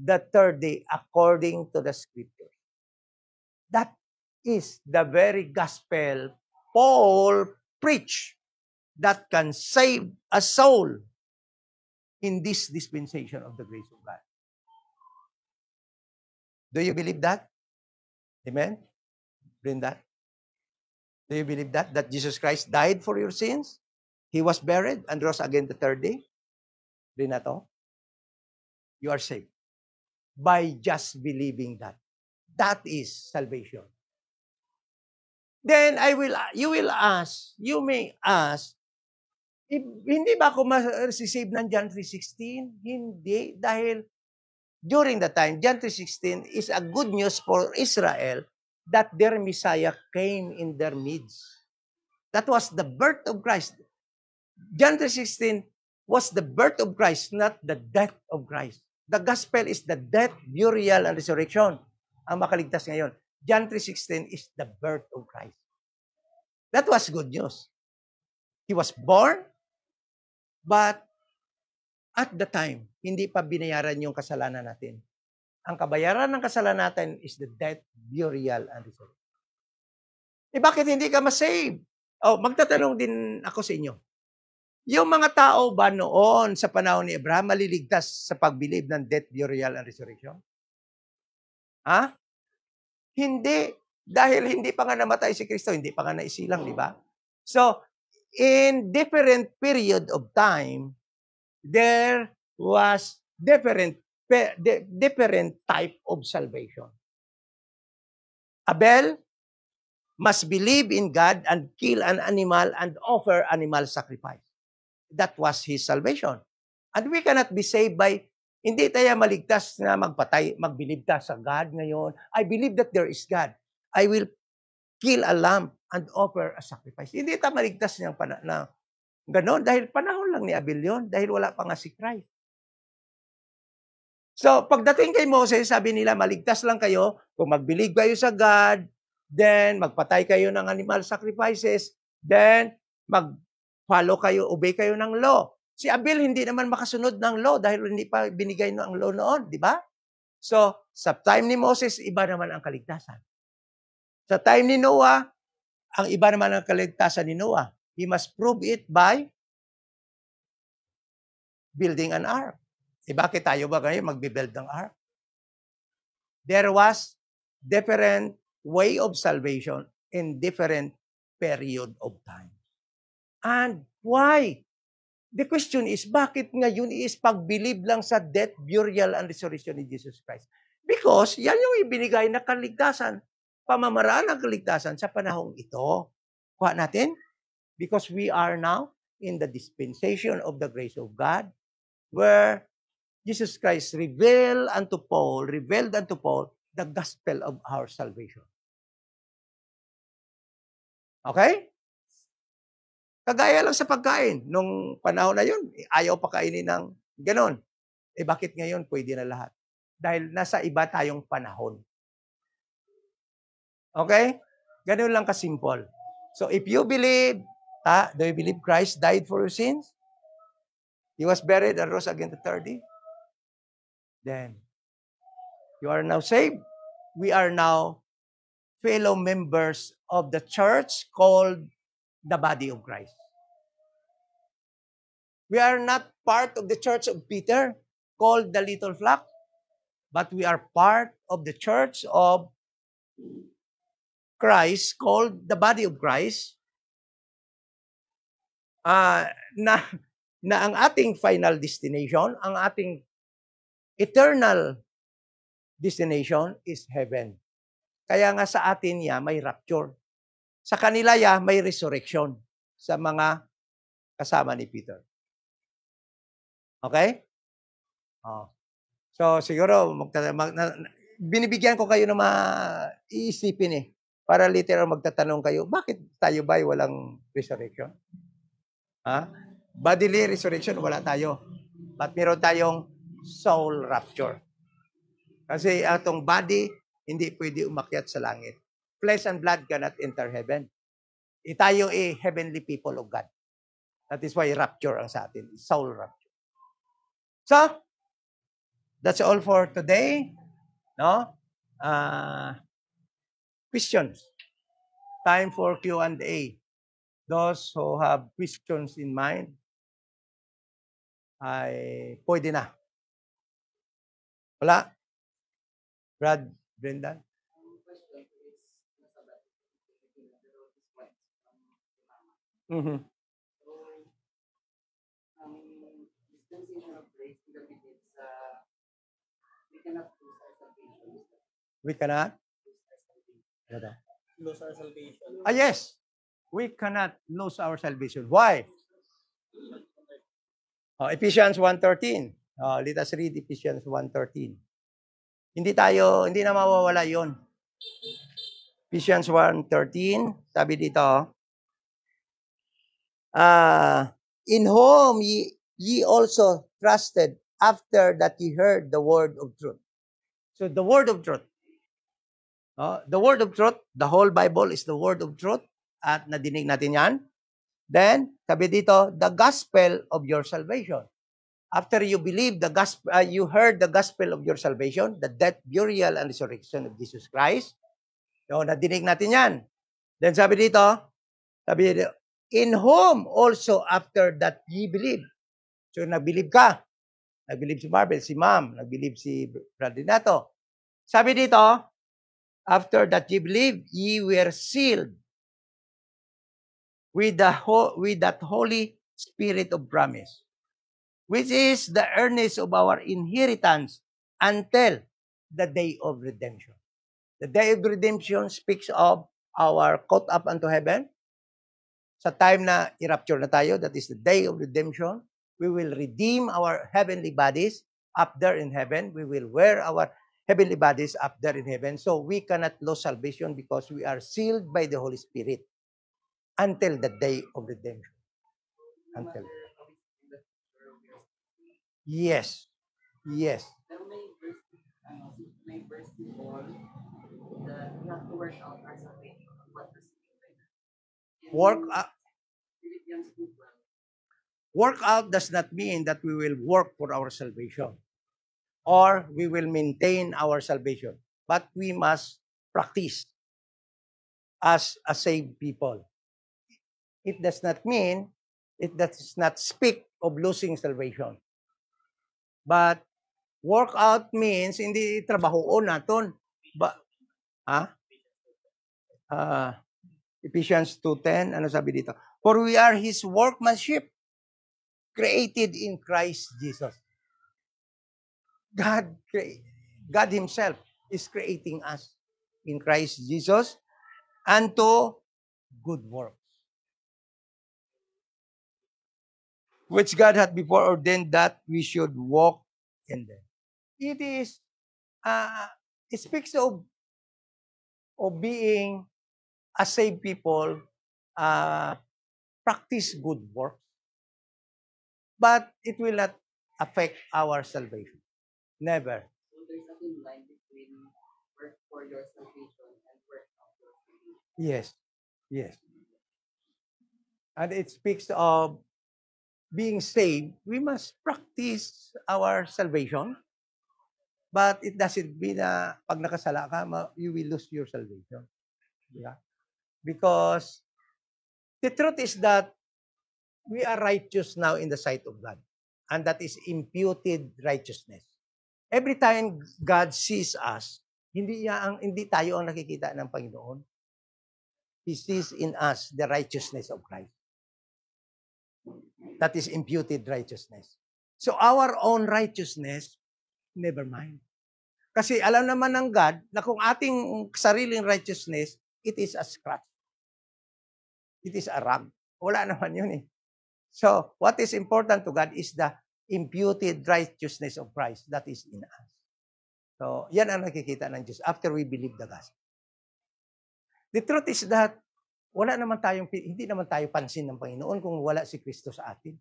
the third day, according to the scriptures. That is the very gospel Paul preached that can save a soul in this dispensation of the grace of God. Do you believe that? Amen? Brenda? Do you believe that? That Jesus Christ died for your sins? He was buried and rose again the third day? Renato? You are saved. By just believing that. That is salvation. Then you may ask, hindi ba ako ma-receive ng John 3:16? Hindi, dahil during the time, John 3:16 is a good news for Israel that their Messiah came in their midst. That was the birth of Christ. John 3:16 was the birth of Christ, not the death of Christ. The gospel is the death, burial, and resurrection. Ang makaligtas ngayon. John 3:16 is the birth of Christ. That was good news. He was born, but at the time, hindi pa binayaran yung kasalanan natin. Ang kabayaran ng kasalanan natin is the death, burial, and resurrection. Bakit hindi ka ma-save? Magtatanong din ako sa inyo. Yung mga tao ba noon sa panahon ni Abraham maliligtas sa pagbilib ng death, burial, and resurrection? Hindi. Dahil hindi pa nga namatay si Kristo, hindi pa nga naisilang, di ba? So, in different period of time, there was different type of salvation. Abel must believe in God and kill an animal and offer animal sacrifice. That was his salvation. And we cannot be saved by, hindi tayo maligtas na magbilib ka sa God ngayon. I believe that there is God. I will kill a lamb and offer a sacrifice. Hindi tayo maligtas niyang na ganon, dahil panahon lang ni Abel yun, dahil wala pa nga si Christ. So, pagdating kay Moses, sabi nila, maligtas lang kayo kung magbilig kayo sa God, then magpatay kayo ng animal sacrifices, then mag-follow kayo, obey kayo ng law. Si Abel hindi naman makasunod ng law dahil hindi pa binigay ng law noon, di ba? So, sa time ni Moses, iba naman ang kaligtasan. Sa time ni Noah, ang iba naman ang kaligtasan ni Noah. He must prove it by building an ark. Bakit tayo ba ngayon magbibuild ng ark? There was different way of salvation in different period of time. And why? The question is, bakit ngayon is pag-believe lang sa death, burial, and resurrection ni Jesus Christ? Because yan yung ibinigay na kaligtasan, pamamaraan ng kaligtasan sa panahong ito. Kuha natin? Because we are now in the dispensation of the grace of God, where Jesus Christ revealed unto Paul the gospel of our salvation. Okay? Kagaya lang sa pagkain. Nung panahon na yun, ayaw pa kainin ng ganon. Bakit ngayon pwede na lahat? Dahil nasa iba tayong panahon. Okay? Ganun lang kasimple. So if you believe, do you believe Christ died for your sins? He was buried and rose again the third day? Then, you are now saved. We are now fellow members of the church called the body of Christ. We are not part of the church of Peter, called the little flock, but we are part of the church of Christ, called the body of Christ, na ang ating final destination, ang ating eternal destination is heaven. Kaya nga sa atin may rapture. Sa kanila may resurrection sa mga kasama ni Peter. Okay? So, siguro, binibigyan ko kayo ng iisipin para later magtatanong kayo, bakit tayo ba walang resurrection? Bodily resurrection, wala tayo. But meron tayong soul rapture. Kasi atong body, hindi pwede umakyat sa langit. Flesh and blood cannot enter heaven. Tayo heavenly people of God. That is why rapture ang sa atin. Soul rapture. So, that's all for today. No? Questions. Time for Q&A. Those who have questions in mind, ay pwede na. Wala? Brad, Brendan? Mm-hmm. We cannot lose our salvation. Yes. We cannot lose our salvation. Why? Ephesians 1:13. Let us read Ephesians 1:13. Hindi na mawawala yon. Ephesians 1:13, sabi dito, in whom ye also trusted after that ye heard the word of truth. So the word of truth. The word of truth, the whole Bible is the word of truth. At nadinig natin yan. Then, sabi dito, the gospel of your salvation. After you believe the gospel, you heard the gospel of your salvation, the death, burial, and resurrection of Jesus Christ. So, nadinig natin yan. Then sabi dito, in whom also after that ye believe. So, nag-believe ka. Nag-believe si Marvel, si Ma'am, nag-believe si Brad Renato. Sabi dito, after that ye believe, ye were sealed with that Holy Spirit of promise, which is the earnest of our inheritance until the day of redemption. The day of redemption speaks of our caught up unto heaven. Sa time na i-rapture na tayo, that is the day of redemption, we will redeem our heavenly bodies up there in heaven. We will wear our heavenly bodies up there in heaven. So we cannot lose salvation because we are sealed by the Holy Spirit until the day of redemption. Until. Yes. Yes. May verse before that we have to work out our salvation. What does it mean by that? Work. Philippians 2:12. Work out does not mean that we will work for our salvation or we will maintain our salvation, but we must practice as a saved people. It does not mean, it does not speak of losing salvation. But work out means hindi trabahoon naton. Ha? Ephesians 2:10, ano sabi dito? For we are His workmanship, created in Christ Jesus. God Himself is creating us in Christ Jesus unto good works, which God hath before ordained that we should walk in them. It is, it speaks of being a saved people, practice good works, but it will not affect our salvation. Never. So there's a thin line between work for your salvation and work out your salvation. Yes. Yes. And it speaks of being saved. We must practice our salvation. But it doesn't mean na pag nakasala ka, you will lose your salvation. Yeah? Because the truth is that we are righteous now in the sight of God. And that is imputed righteousness. Every time God sees us, hindi tayo ang nakikita ng Panginoon. He sees in us the righteousness of Christ. That is imputed righteousness. So our own righteousness, never mind. Kasi alam naman ng God na kung ating sariling righteousness, it is a scratch. It is a rag. Wala naman yun eh. So, what is important to God is the imputed righteousness of Christ that is in us. So, yan ang nakikita ng Diyos after we believe the gospel. The truth is that hindi naman tayo pansin ng Panginoon kung wala si Kristo sa atin.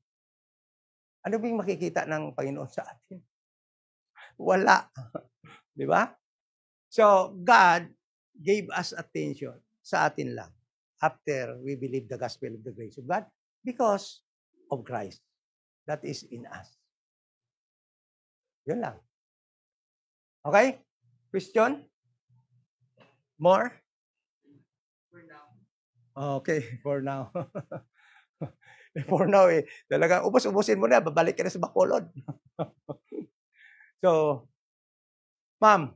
Ano bang makikita ng Panginoon sa atin? Wala. Di ba? So, God gave us attention sa atin lang after we believe the gospel of the grace of God because of Christ that is in us. Yun lang. Okay? Question? More? For now. Okay, for now. For now eh, talaga ubos-ubusin mo na, babalik ka na sa Bacolod. So, ma'am.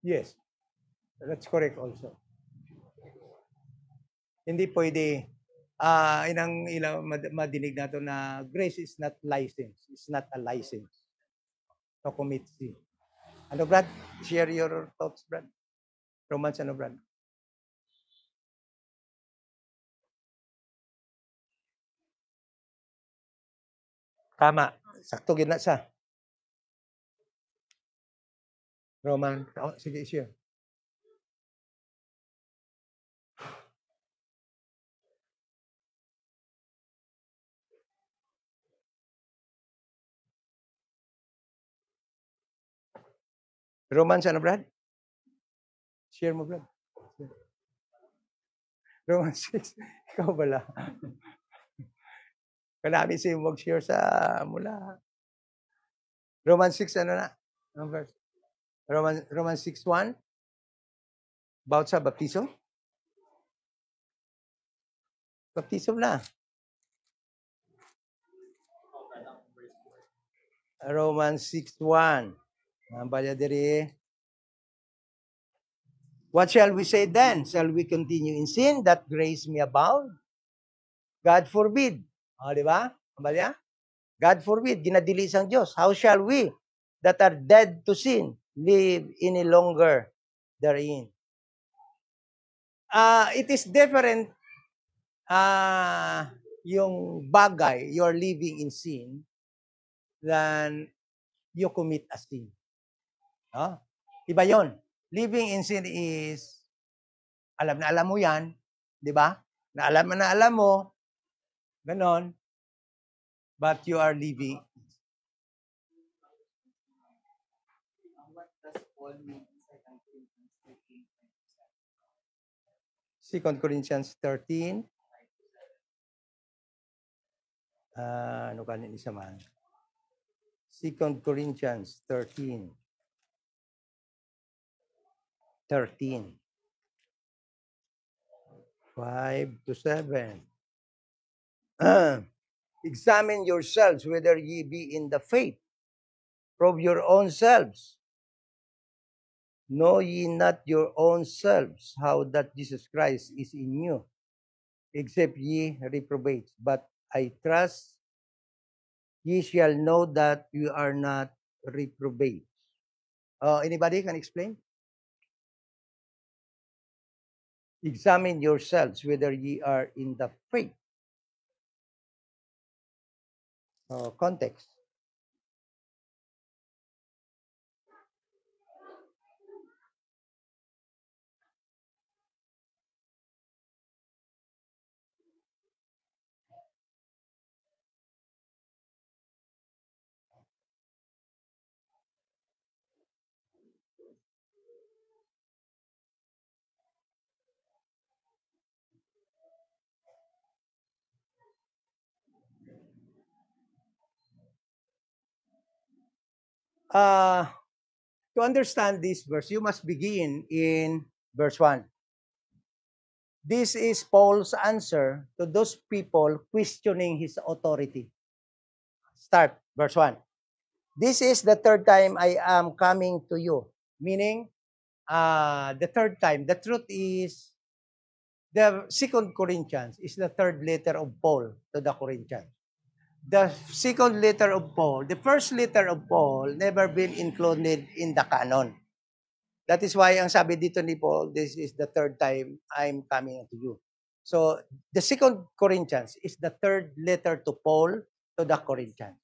Yes. That's correct also. Hindi pwede ilang madinig nato na grace is not license. It's not a license to commit sin. Ano, Brad? Share your thoughts, Brad. Romans, ano, Brad? Tama. Sakto gina sa. Roman. Oh, sige, share. Romans, ano, Brad? Share mo, Brad. Romans 6. Ikaw bala. Kanami siya mag-share sa mula. Romans 6, ano na? Ang verse? Romans 6:1. About sa baptism? Baptism na. Romans 6:1. Ang bala diri. What shall we say then? Shall we continue in sin that grace may abound? God forbid. O, di ba? Ang bala? God forbid. Ginadili sang Diyos. How shall we that are dead to sin live any longer therein? It is different yung bagay, you're living in sin, than you commit a sin. No? Iba yon. Living in sin is, alam na alam mo yan, di ba? Na alam mo, ganon, but you are living. Paul made in 2 Corinthians 13, 2 Corinthians 13. Ano kanin isa man? 2 Corinthians 13. 13. 5 to 7. Examine yourselves whether ye be in the faith. Prove your own selves. Know ye not your own selves how that Jesus Christ is in you, except ye reprobate. But I trust ye shall know that you are not reprobate. Anybody can explain? Examine yourselves whether ye are in the faith. Context. To understand this verse, you must begin in verse 1. This is Paul's answer to those people questioning his authority. Start, verse 1. This is the third time I am coming to you. Meaning, the third time. The truth is, the 2 Corinthians is the third letter of Paul to the Corinthians. The second letter of Paul, the first letter of Paul, never been included in the canon. That is why ang sabi dito ni Paul, this is the third time I'm coming to you. So, the 2 Corinthians is the third letter to Paul to the Corinthians.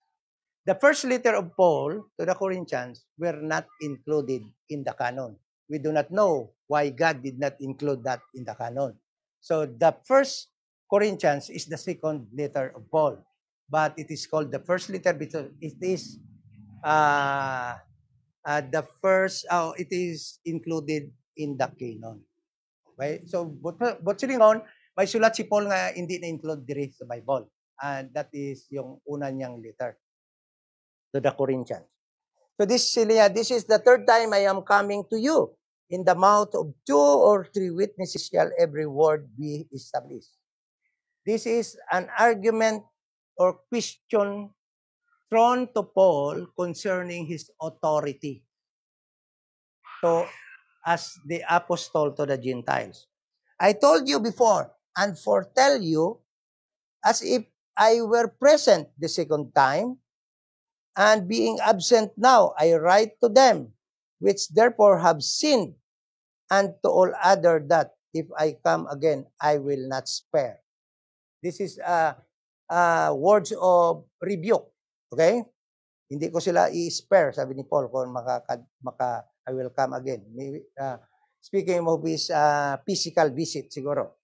The first letter of Paul to the Corinthians were not included in the canon. We do not know why God did not include that in the canon. So, the first Corinthians is the second letter of Paul. But it is called the first letter because it is the first, it is included in the canon. Okay? So, but silingon, may sulat si Paul nga hindi na-include diri sa Bible. And that is yung una niyang letter to the Corinthians. So this is the third time I am coming to you. In the mouth of 2 or 3 witnesses shall every word be established. This is an argument or question thrown to Paul concerning his authority. So, as the apostle to the Gentiles. I told you before and foretell you as if I were present the second time, and being absent now, I write to them, which therefore have sinned, and to all other that, if I come again, I will not spare. This is words of rebuke. Okay? Hindi ko sila i-spare, sabi ni Paul, kung I will come again. Maybe, speaking of his physical visit, siguro.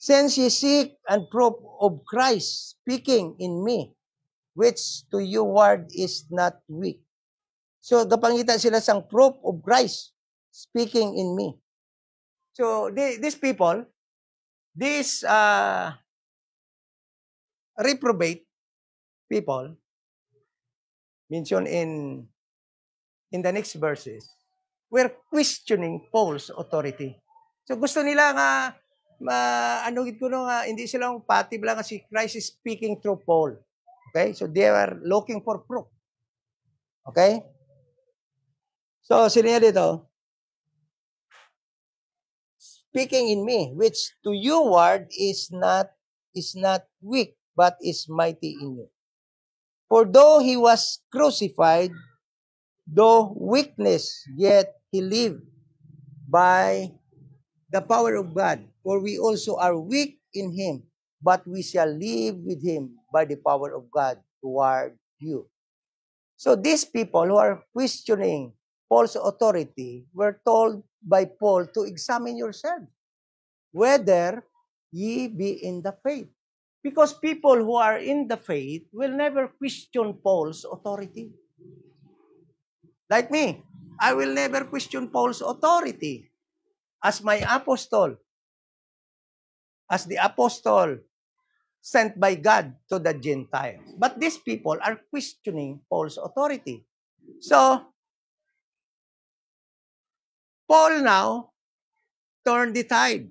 Since ye seek and proof of Christ speaking in me, which to you word is not weak. So, gapangita sila sang proof of Christ speaking in me. So, these people, these reprobate people, mentioned in the next verses, were questioning Paul's authority. So, gusto nila nga, hindi sila pati lang nga si Christ is speaking through Paul. Okay? So, they were looking for proof. Okay? So, sino niya dito? Speaking in me, which to you word is not weak, but is mighty in you. For though he was crucified, though weakness, yet he lived by the power of God. For we also are weak in him, but we shall live with him by the power of God toward you. So these people who are questioning Paul's authority were told by Paul to examine yourself, whether ye be in the faith. Because people who are in the faith will never question Paul's authority. Like me. I will never question Paul's authority as my apostle, as the apostle sent by God to the Gentiles. But these people are questioning Paul's authority. So, Paul now turned the tide.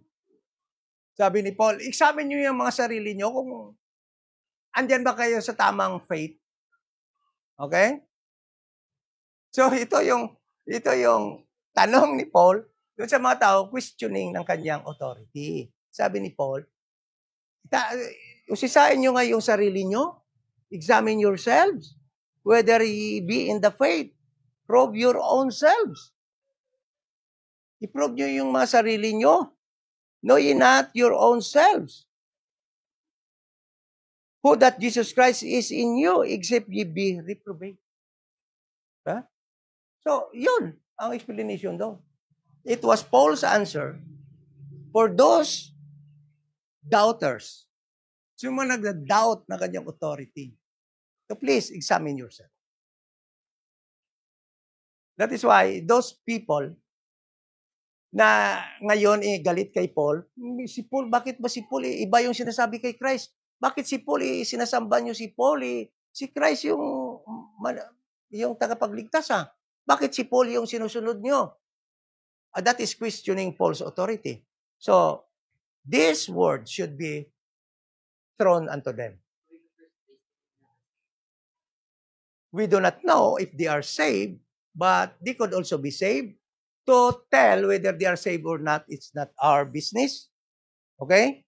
Sabi ni Paul, examine nyo yung mga sarili nyo kung andyan ba kayo sa tamang faith. Okay? So, ito yung tanong ni Paul doon sa mga tao questioning ng kanyang authority. Sabi ni Paul, usisain nyo nga yung sarili nyo. Examine yourselves. Whether ye be in the faith. Prove your own selves. I-prove nyo yung mga sarili nyo. Know ye not your own selves. Who that Jesus Christ is in you, except ye be reprobate. Huh? So, yun ang explanation doon. It was Paul's answer for those doubters. So, yung mga nagda-doubt na kanyang authority. So, please, examine yourself. That is why those people na ngayon galit kay Paul, si Paul, bakit ba si Paul iba yung sinasabi kay Christ? Bakit si Paul sinasamba nyo si Paul si Christ yung tagapagligtas Bakit si Paul yung sinusunod nyo? That is questioning Paul's authority. So, this word should be thrown unto them. We do not know if they are saved, but they could also be saved. To tell whether they are saved or not, it's not our business. Okay?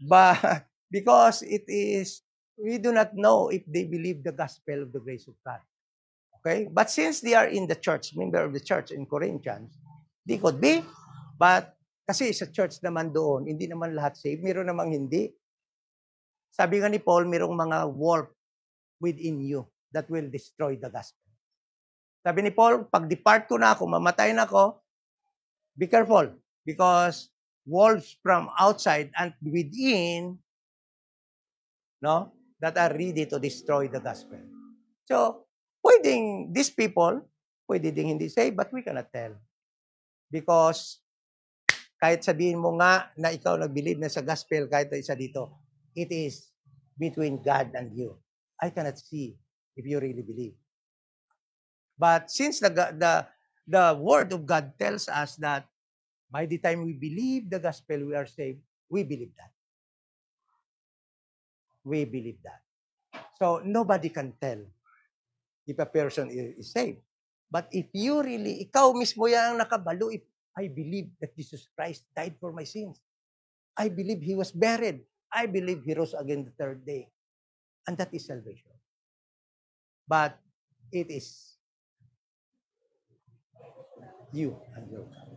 But because we do not know if they believe the gospel of the grace of God. Okay? But since they are in the church, member of the church in Corinthians, they could be. But kasi sa church naman doon, hindi naman lahat saved. Meron namang hindi. Sabi nga ni Paul, merong mga wolf within you that will destroy the gospel. Sabi ni Paul, pag depart ko na ako, mamatay na ako, be careful because wolves from outside and within, no, that are ready to destroy the gospel. So, these people, pwede ding hindi say, but we cannot tell. Because, kahit sabihin mo nga na ikaw nag-believe na sa gospel, kahit isa dito, it is between God and you. I cannot see if you really believe. But since the word of God tells us that by the time we believe the gospel, we are saved, we believe that. We believe that. So, nobody can tell if a person is saved. But if you really, ikaw mismo yan ang nakabalo, if I believe that Jesus Christ died for my sins. I believe He was buried. I believe He rose again the third day. And that is salvation. But it is you and your God.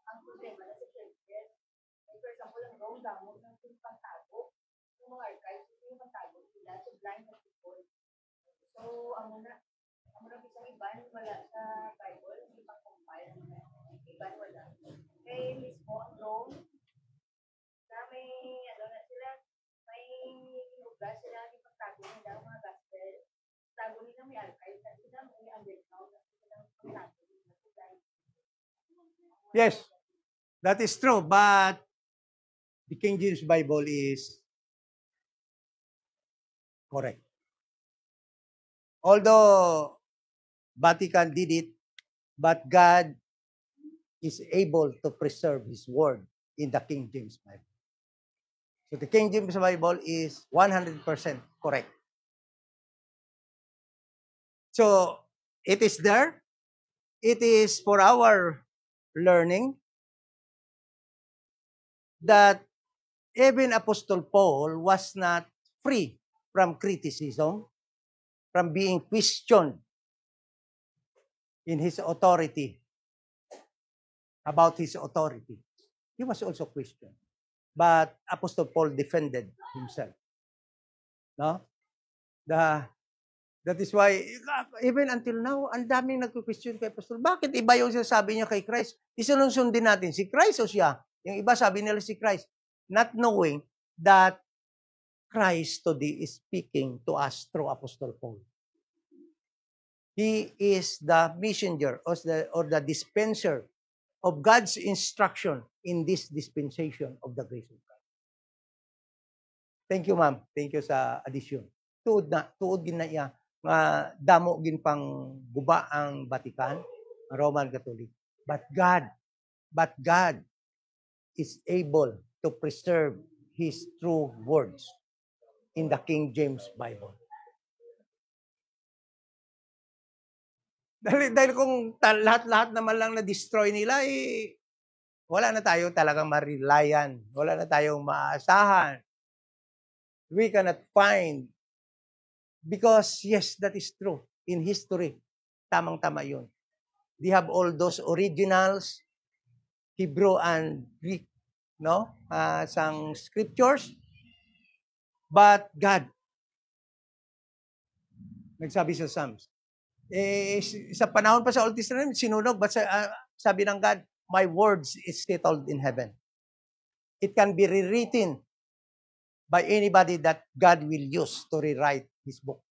Ang problema na sa churches, for example, ang wrong gamot ng pagtago. Yung mga archives, yung pagtago sila to blind people. So, ang muna bisang iban, wala sa Bible, hindi pang compile. Iban, wala. Kaya mismo, ang wrong, na may, na sila, may inugas sila, yung pagtago nila, mga gospel. Tago nila may archives, na sila may underground, na sila pagtago. Yes, that is true, but the King James Bible is correct. Although Vatican did it, but God is able to preserve His word in the King James Bible. So the King James Bible is 100% correct. So it is there. It is for our learning that even Apostle Paul was not free from criticism, from being questioned in his authority, about his authority. He was also questioned. But Apostle Paul defended himself. No? That is why, even until now, ang daming nagko-question kay Apostle. Bakit iba yung sinasabi niya kay Christ? Isunod-sundin natin si Christ o siya? Yung iba sabi nila si Christ, not knowing that Christ today is speaking to us through Apostle Paul. He is the messenger or the dispenser of God's instruction in this dispensation of the grace of God. Thank you, ma'am. Thank you sa addition. Tuod gin na iya nga damo gin pang guba ang Vatican, ang Roman Catholic. But God is able to preserve His true words in the King James Bible. Dahil kung lahat-lahat naman lang na-destroy nila, wala na tayo talagang ma-relyan. Wala na tayong maaasahan. We cannot find. Because, yes, that is true. In history, tamang-tama yun. They have all those originals, Hebrew and Greek, no? Sang scriptures. But God, nagsabi sa Psalms, sa panahon pa sa Old Testament, sinunog, but sabi ng God, my words is settled in heaven. It can be rewritten by anybody that God will use to rewrite His book.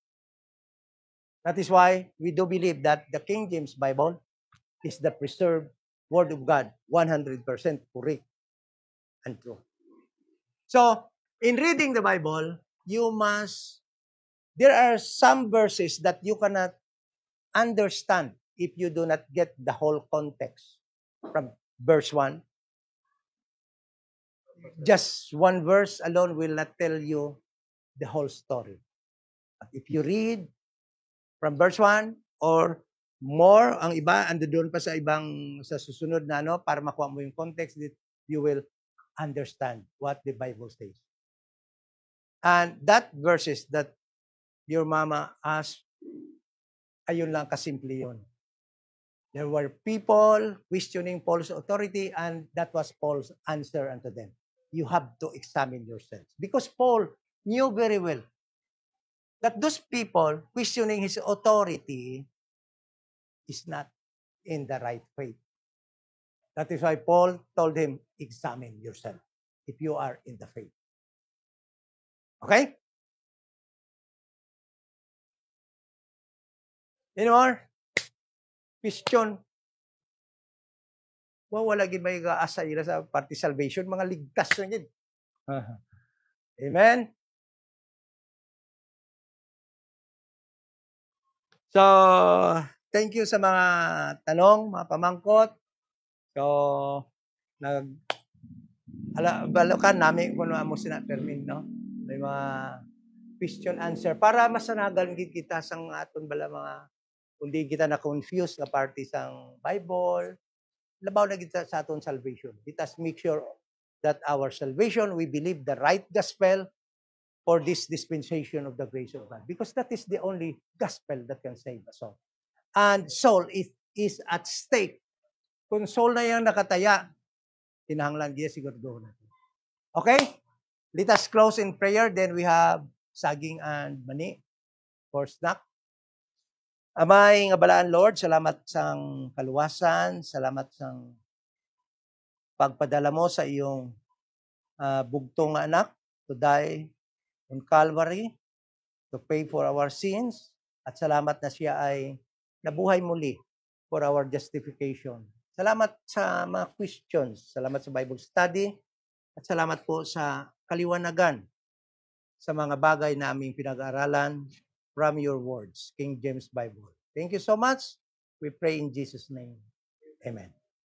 That is why we do believe that the King James Bible is the preserved Word of God, 100% correct and true. So, in reading the Bible, there are some verses that you cannot understand if you do not get the whole context from verse 1. Just one verse alone will not tell you the whole story. But if you read from verse 1 or more, ang iba, ando doon pa sa susunod na para makuha mo yung context, that you will understand what the Bible says. And that verses that your mama asked, ayun lang kasimple yun. There were people questioning Paul's authority, and that was Paul's answer unto them. You have to examine yourselves. Because Paul knew very well that those people questioning his authority is not in the right faith. That is why Paul told him, examine yourself if you are in the faith. Okay? Any more? Question? Wala gid may gaasa ila sa party salvation, mga ligtas na gid. Amen? So, thank you sa mga tanong, mga pamangkot. So, balokan namin kung ano mo sinapermin, no? May mga question answer para masanagan gid kita sang aton bala mga kundi kita na confused na party sang Bible. Labaw na kita sa aton salvation. Let us make sure that our salvation, we believe the right gospel for this dispensation of the grace of God. Because that is the only gospel that can save us all. And soul is at stake. Kung soul na yung nakataya, kinahanglan diya siguro natin. Okay? Let us close in prayer. Then we have saging and mani for snack. Amay nga balaan, Lord, salamat sang kaluwasan, salamat sang pagpadala mo sa iyong bugtong nga anak to die on Calvary to pay for our sins, at salamat na siya ay nabuhay muli for our justification. Salamat sa mga questions, salamat sa Bible study, at salamat po sa kaliwanagan sa mga bagay na aming pinag-aaralan from your words, King James Bible. Thank you so much. We pray in Jesus' name. Amen.